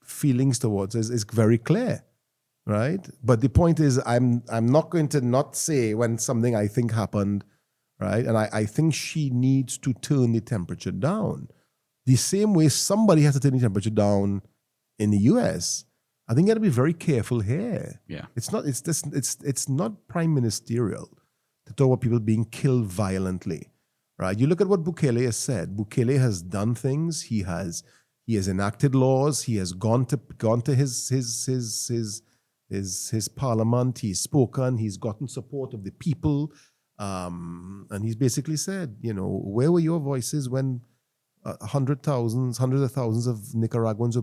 feelings towards her is very clear. Right, but the point is, I'm not going to not say when something I think happened, right? And I think she needs to turn the temperature down, the same way somebody has to turn the temperature down in the U.S. I think you got to be very careful here.
Yeah,
it's not prime ministerial to talk about people being killed violently, right? You look at what Bukele has said. Bukele has done things. He has enacted laws. He has gone to his parliament, he's spoken, he's gotten support of the people, and he's basically said, where were your voices when hundreds of thousands of Nicaraguans or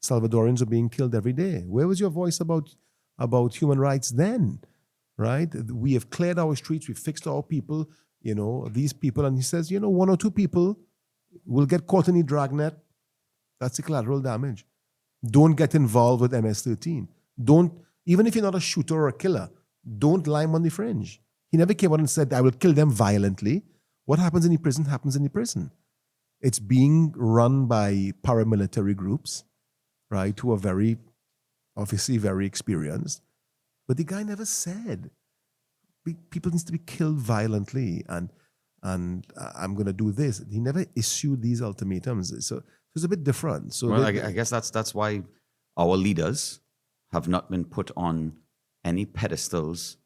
Salvadorians are being killed every day? Where was your voice about human rights then, right? We have cleared our streets, we've fixed our people, these people, and he says, 1 or 2 people will get caught in the dragnet. That's the collateral damage. Don't get involved with MS-13. Even if you're not a shooter or a killer, don't lime on the fringe. He never came out and said, I will kill them violently. What happens in the prison happens in the prison. It's being run by paramilitary groups, right, who are very obviously very experienced, but the guy never said people needs to be killed violently and I'm going to do this. He never issued these ultimatums. So it's a bit different. So
Well, I guess that's why our leaders have not been put on any pedestals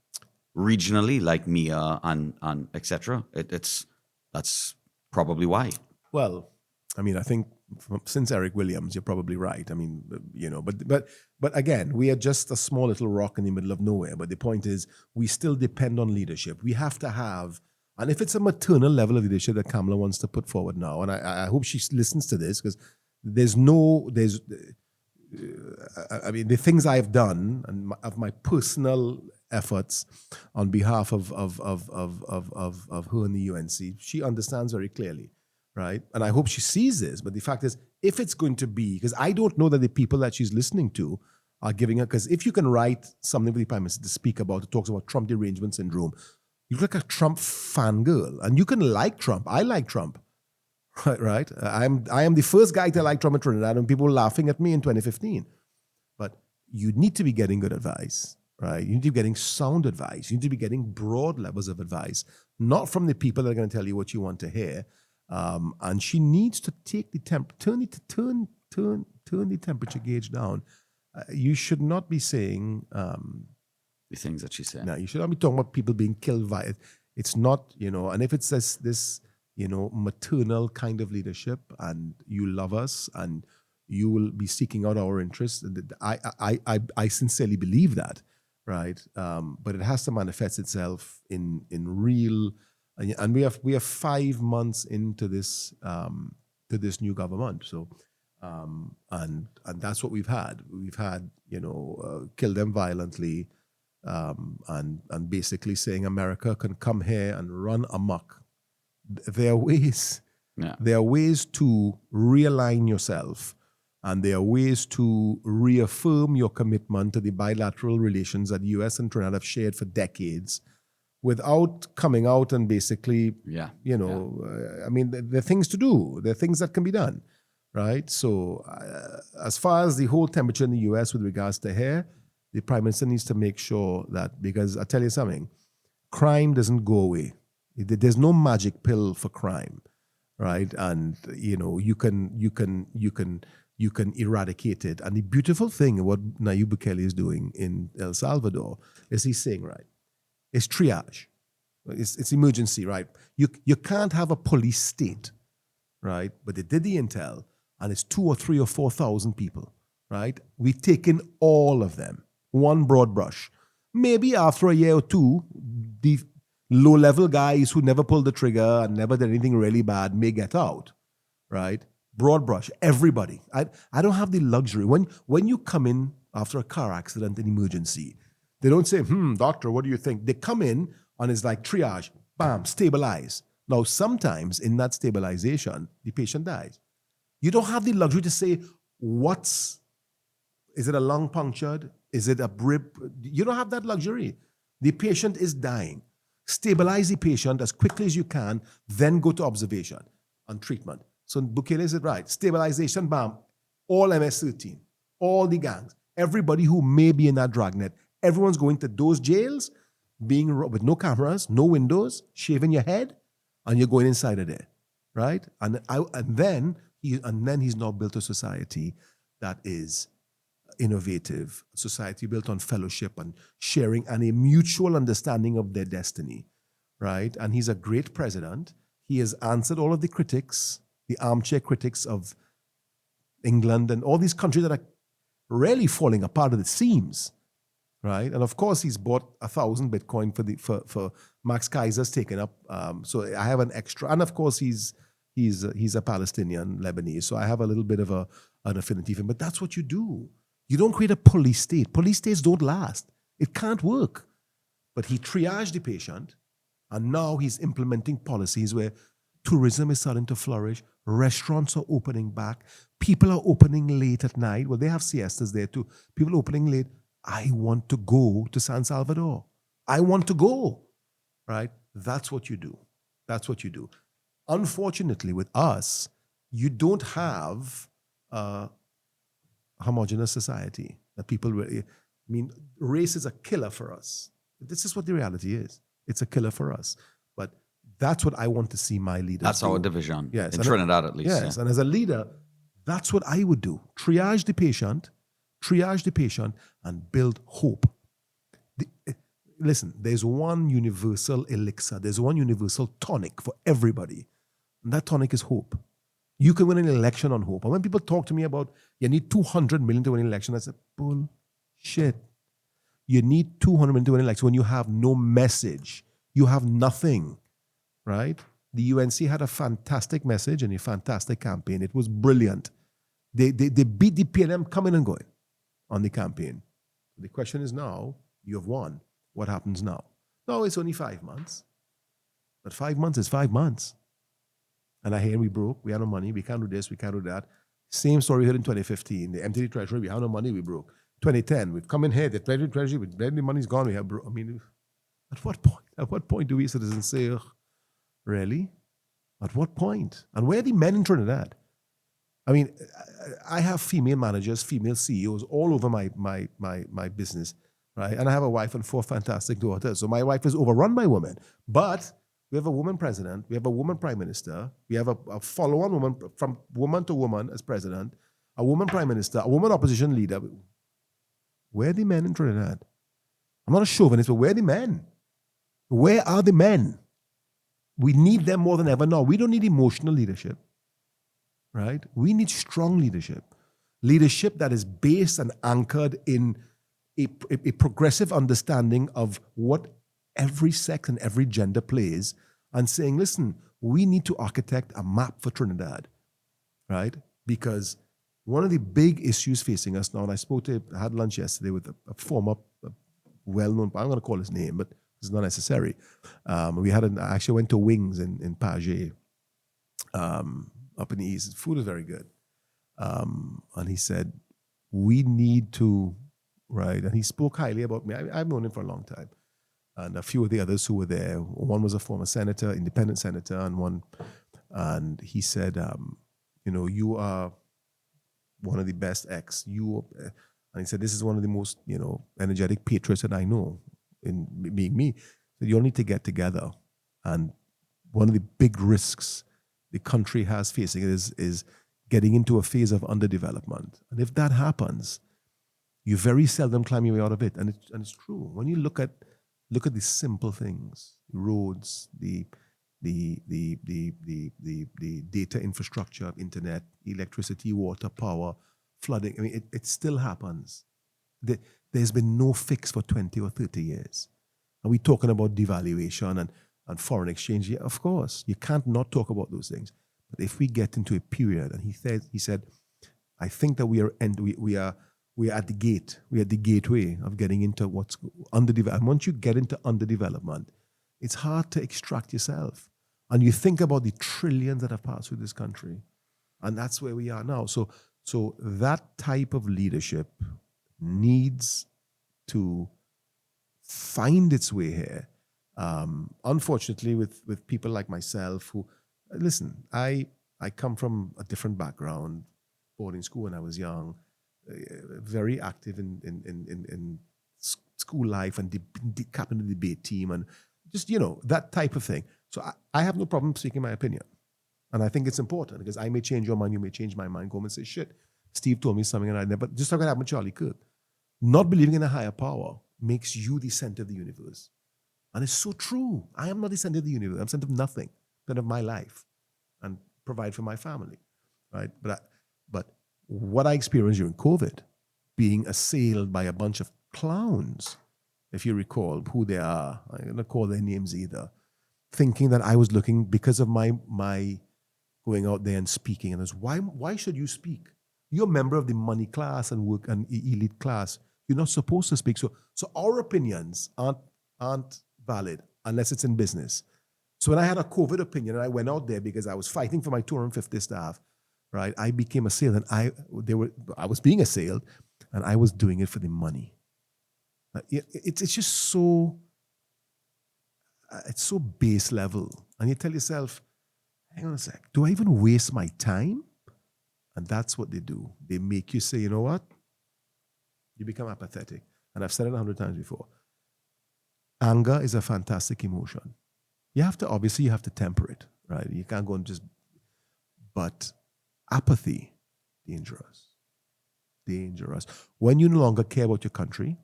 regionally like MIA and etc. That's probably why.
Well, I mean, I think since Eric Williams, you're probably right. I mean, but again, we are just a small little rock in the middle of nowhere. But the point is, we still depend on leadership. We have to have, and if it's a maternal level of leadership that Kamala wants to put forward now, and I hope she listens to this, because I mean, the things I've done and of my personal efforts on behalf of her and the UNC, she understands very clearly, right? And I hope she sees this. But the fact is, if it's going to be, because I don't know that the people that she's listening to are giving her, because if you can write something for the Prime Minister to speak about, it talks about Trump derangement syndrome, you look like a Trump fangirl. And you can like Trump. I like Trump. Right? I am the first guy to like Trump in Trinidad, and people were laughing at me in 2015. But you need to be getting good advice, right? You need to be getting sound advice. You need to be getting broad levels of advice, not from the people that are going to tell you what you want to hear. And she needs to take the turn the temperature gauge down. You should not be saying
The things that she said.
no. You should not be talking about people being killed. It's not, and if it's this maternal kind of leadership, and you love us and you will be seeking out our interests. I sincerely believe that, right? But it has to manifest itself in real, and we have 5 months into this to this new government. So, and that's what we've had. We've had kill them violently, and basically saying America can come here and run amok. There are ways.
Yeah.
There are ways to realign yourself, and there are ways to reaffirm your commitment to the bilateral relations that the U.S. and Trinidad have shared for decades, without coming out and basically, I mean, there are things to do. There are things that can be done, right? So, as far as the whole temperature in the U.S. with regards to hair, the Prime Minister needs to make sure that, because I tell you something, crime doesn't go away. There's no magic pill for crime, right? And you can eradicate it. And the beautiful thing what Nayib Bukele is doing in El Salvador is he's saying, right, it's triage, it's emergency, right? You can't have a police state, right? But they did the intel, and it's 2 or 3 or 4,000 people, right? We've taken all of them, one broad brush. Maybe after a year or two, the low-level guys who never pulled the trigger and never did anything really bad may get out, right? Broad brush, everybody. I don't have the luxury. When you come in after a car accident, an emergency, they don't say, doctor, what do you think? They come in and it's like triage, bam, stabilize. Now, sometimes in that stabilization, the patient dies. You don't have the luxury to say, is it a lung punctured? Is it a rib? You don't have that luxury. The patient is dying. Stabilize the patient as quickly as you can, then go to observation and treatment. So Bukele is it right. Stabilization, bam, all MS-13, all the gangs, everybody who may be in that dragnet, everyone's going to those jails, being with no cameras, no windows, shaving your head, and you're going inside of there, right? And then he's now built a society that is innovative, society built on fellowship and sharing and a mutual understanding of their destiny, right? And he's a great president. He has answered all of the critics, the armchair critics of England and all these countries that are really falling apart at the seams, right? And of course, he's bought 1,000 Bitcoin for Max Kaiser's taken up. So I have an extra, and of course he's a Palestinian Lebanese, so I have a little bit of an affinity for him. But that's what you do. You don't create a police state. Police states don't last. It can't work. But he triaged the patient, and now he's implementing policies where tourism is starting to flourish. Restaurants are opening back. People are opening late at night. Well, they have siestas there too. People opening late. I want to go to San Salvador. I want to go, right? That's what you do. That's what you do. Unfortunately, with us, you don't have a homogenous society. That people were, I mean, race is a killer for us. This is what the reality is. It's a killer for us. But that's what I want to see my leaders
That's
do.
our division.
Yes.
In
And
Trinidad, at least.
yes.
Yeah.
And as a leader, that's what I would do. Triage the patient, and build hope. Listen, there's one universal elixir. There's one universal tonic for everybody. And that tonic is hope. You can win an election on hope. And when people talk to me about you need 200 million to win an election, I say, bullshit. You need 200 million to win an election when you have no message. You have nothing, right? The UNC had a fantastic message and a fantastic campaign. It was brilliant. They beat the PNM coming and going on the campaign. The question is now, you have won. What happens now? No, it's only 5 months. But 5 months is 5 months. And I hear we broke. We had no money. We can't do this. We can't do that. Same story we heard in 2015. The empty treasury. We have no money. We broke. 2010. We've come in here. The treasury. The money's gone. We have broke. I mean, at what point? At what point do we citizens say, ugh, really? At what point? And where are the men in Trinidad? I mean, I have female managers, female CEOs all over my business, right? And I have a wife and 4 fantastic daughters. So my wife is overrun by women. But we have a woman president. We have a woman prime minister. We have a follow-on woman, from woman to woman as president, a woman prime minister, a woman opposition leader. Where are the men in Trinidad? I'm not a chauvinist, but where are the men? Where are the men? We need them more than ever now. We don't need emotional leadership, right? We need strong leadership. Leadership that is based and anchored in a progressive understanding of what every sex and every gender plays, and saying, listen, we need to architect a map for Trinidad, right? Because one of the big issues facing us now, and I had lunch yesterday with a former well-known, I'm going to call his name, but it's not necessary. I actually went to Wings in Paget, up in the east. Food is very good. And he said, we need to, right? And he spoke highly about me. I've known him for a long time. And a few of the others who were there. One was a former senator, independent senator, and he said, you are one of the best and he said, this is one of the most, energetic patriots that I know, in being me. So you all need to get together. And one of the big risks the country has facing is getting into a phase of underdevelopment. And if that happens, you very seldom climb your way out of it. And it's true. When you look at the simple things, roads, the data infrastructure, internet, electricity, water, power, flooding. I mean, it still happens. There's been no fix for 20 or 30 years. Are we talking about devaluation and foreign exchange? Yeah, of course. You can't not talk about those things. But if we get into a period, and he said, I think that we are at the gate. We're at the gateway of getting into what's underdeveloped. And once you get into underdevelopment, it's hard to extract yourself. And you think about the trillions that have passed through this country. And that's where we are now. So that type of leadership needs to find its way here. Unfortunately, with people like myself who, listen, I come from a different background, boarding school when I was young, very active in school life and captain of the debate team and just, that type of thing. So I have no problem speaking my opinion. And I think it's important because I may change your mind, you may change my mind, go home and say, shit, Steve told me something and I never, just like what happened with Charlie Kirk. Not believing in a higher power makes you the center of the universe. And it's so true. I am not the center of the universe. I'm center of nothing, center of my life and provide for my family, right? But what I experienced during COVID, being assailed by a bunch of clowns, if you recall who they are, I'm not call their names either, thinking that I was looking because of my going out there and speaking. And it's why should you speak? You're a member of the money class and work and elite class. You're not supposed to speak. So our opinions aren't valid unless it's in business. So when I had a COVID opinion and I went out there because I was fighting for my 250 staff, right? I became assailed and I was being assailed and I was doing it for the money. It's just so, it's so base level. And you tell yourself, hang on a sec, do I even waste my time? And that's what they do. They make you say, you know what? You become apathetic. And I've said it 100 times before. Anger is a fantastic emotion. You have to temper it, right? You can't go and just, but apathy, dangerous. Dangerous. When you no longer care about your country,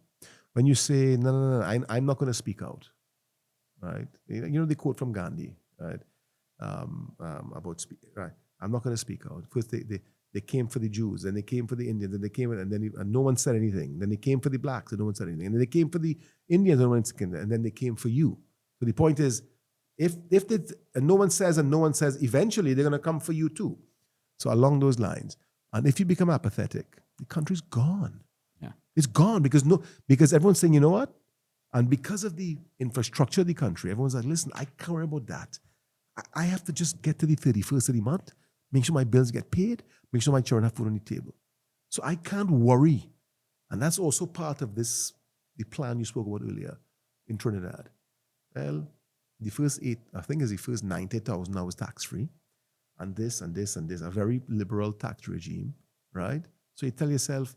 when you say, no, I'm not going to speak out, right? You know the quote from Gandhi, right? About right? I'm not going to speak out. First, they came for the Jews, and they came for the Indians, and they came, and no one said anything. Then they came for the blacks, and no one said anything. And then they came for the Indians, and no one said anything. And then they came for you. So the point is, if no one says, eventually they're going to come for you too. So along those lines, and if you become apathetic, the country's gone.
Yeah,
it's gone because everyone's saying, you know what? And because of the infrastructure of the country, everyone's like, listen, I can't worry about that. I have to just get to the 31st of the month, make sure my bills get paid, make sure my children have food on the table. So I can't worry. And that's also part of the plan you spoke about earlier in Trinidad. Well, the first 90,000 now was tax-free. And this, a very liberal tax regime, right? So you tell yourself,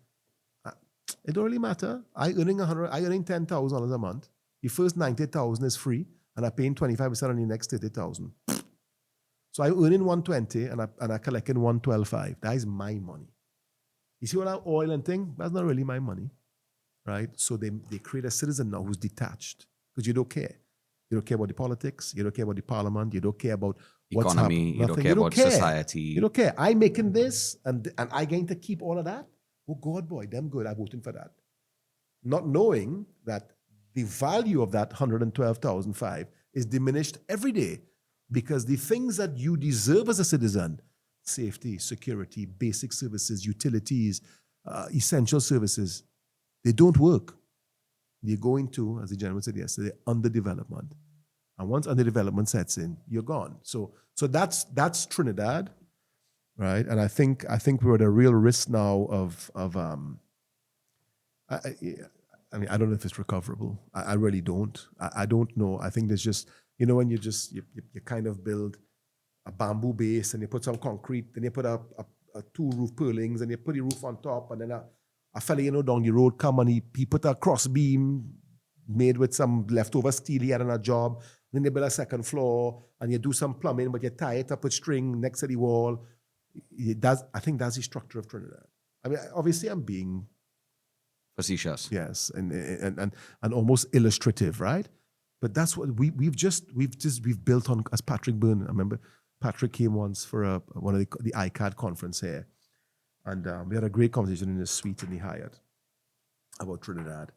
it don't really matter. I earning $10,000 a month. The first 90,000 is free, and I'm paying 25% on the next 30,000. So I'm earning 120, and I collecting 112.5. That is my money. You see all that oil and thing? That's not really my money, right? So they create a citizen now who's detached because you don't care. You don't care about the politics. You don't care about the parliament. You don't care about what's
economy. You don't care about society.
You don't care. I'm making this, and I going to keep all of that. Oh God, boy, them good. I'm voting for that. Not knowing that the value of that 112,005 is diminished every day because the things that you deserve as a citizen, safety, security, basic services, utilities, essential services, they don't work. You're going to, as the gentleman said yesterday, underdevelopment. And once underdevelopment sets in, you're gone. So that's Trinidad, right? And I think we're at a real risk now of I mean, I don't know if it's recoverable. I really don't. I don't know. I think there's just, when you kind of build a bamboo base and you put some concrete, then you put a two roof purlings and you put the roof on top, and then a fella, down the road come and he put a cross beam made with some leftover steel he had on a job. Then they build a second floor and you do some plumbing, but you tie it up with string next to the wall. I think that's the structure of Trinidad. I mean, obviously I'm being
facetious.
Yes, and almost illustrative, right? But that's what we've built on as Patrick Byrne. I remember Patrick came once for one of the ICAD conference here, and we had a great conversation in his suite in the Hyatt about Trinidad.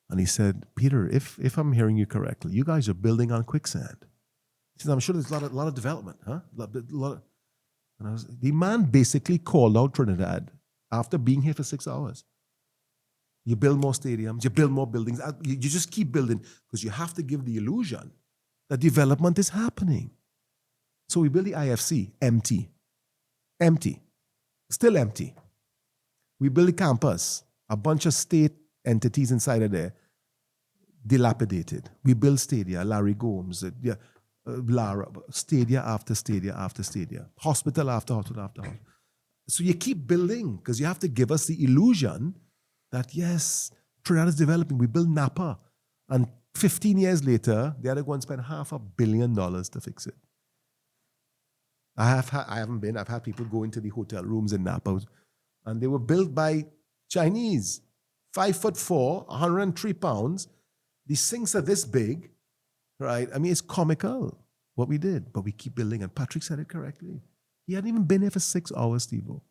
And he said, Peter, if I'm hearing you correctly, you guys are building on quicksand. He said, I'm sure there's a lot of development, huh? The man basically called out Trinidad after being here for 6 hours. You build more stadiums, you build more buildings. You just keep building because you have to give the illusion that development is happening. So we build the IFC, empty, still empty. We build the campus, a bunch of state entities inside of there, dilapidated. We build stadia, Larry Gomes, Lara, stadia after stadia after stadia, hospital after hospital after hospital. So you keep building because you have to give us the illusion that, yes, Trinidad is developing. We build Napa. And 15 years later, they had to go and spend $500 million to fix it. I've had people go into the hotel rooms in Napa, and they were built by Chinese, 5'4", 103 pounds. The sinks are this big, right? I mean, it's comical what we did, but we keep building. And Patrick said it correctly. He hadn't even been here for 6 hours, Steve-O.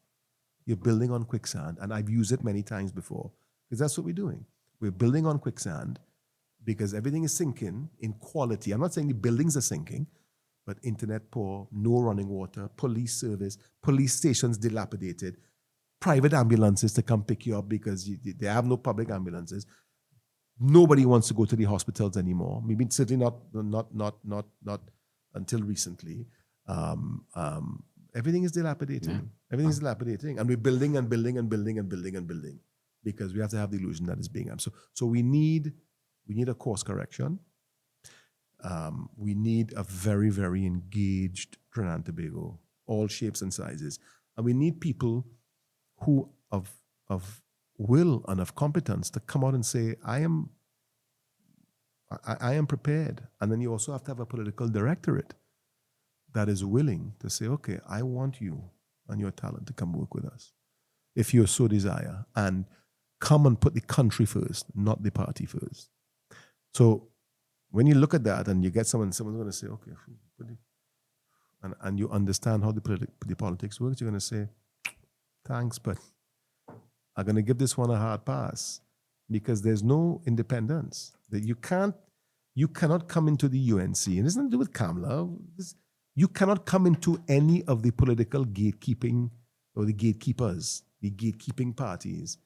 You're building on quicksand, and I've used it many times before because that's what we're doing. We're building on quicksand because everything is sinking in quality. I'm not saying the buildings are sinking, but internet poor, no running water, police service, police stations dilapidated, private ambulances to come pick you up because they have no public ambulances. Nobody wants to go to the hospitals anymore. Maybe certainly not until recently. Everything is dilapidating. Yeah. Everything is dilapidating. And we're building and building and building and building and building because we have to have the illusion that it's being. So we need a course correction. We need a very, very engaged Trinidad and Tobago, all shapes and sizes. And we need people who will, enough competence to come out and say, I am prepared. And then you also have to have a political directorate that is willing to say, okay, I want you and your talent to come work with us, if you so desire, and come and put the country first, not the party first. So when you look at that and you get someone's going to say, okay, and you understand how the politics works, you're going to say, thanks, but I'm going to give this one a hard pass, because there's no independence. That you cannot come into the UNC, and it's nothing to do with Kamala. You cannot come into any of the political gatekeeping or the gatekeepers, the gatekeeping parties,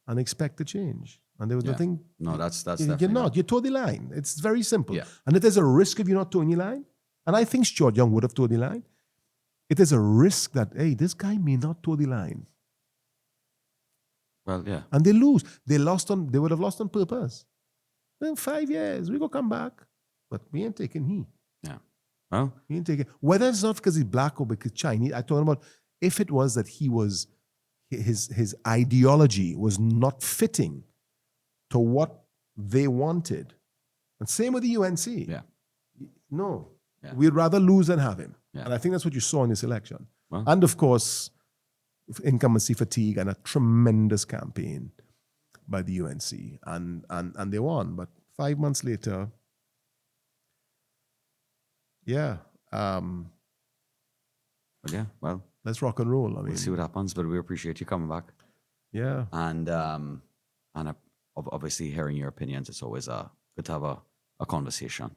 and expect to change. And there was nothing.
No, that's
you're not. You toe the line. It's very simple.
Yeah.
And if there's a risk of you not towing the line, and I think Stuart Young would have towed the line, it is a risk that, hey, this guy may not toe the line.
Well, yeah.
And they lose. They would have lost on purpose. In 5 years, we go come back. But we ain't taking he.
Yeah. Well,
we ain't taking. Whether it's not because he's black or because Chinese, I told him about if it was that his ideology was not fitting to what they wanted. And same with the UNC.
Yeah.
No.
Yeah.
We'd rather lose than have him.
Yeah.
And I think that's what you saw in this election.
Well,
And of course, incumbency fatigue and a tremendous campaign by the UNC. And they won. But 5 months later, yeah.
well, yeah. Well,
Let's rock and roll. I mean,
we'll see what happens, but we appreciate you coming back.
yeah.
And obviously hearing your opinions, it's always good to have a conversation.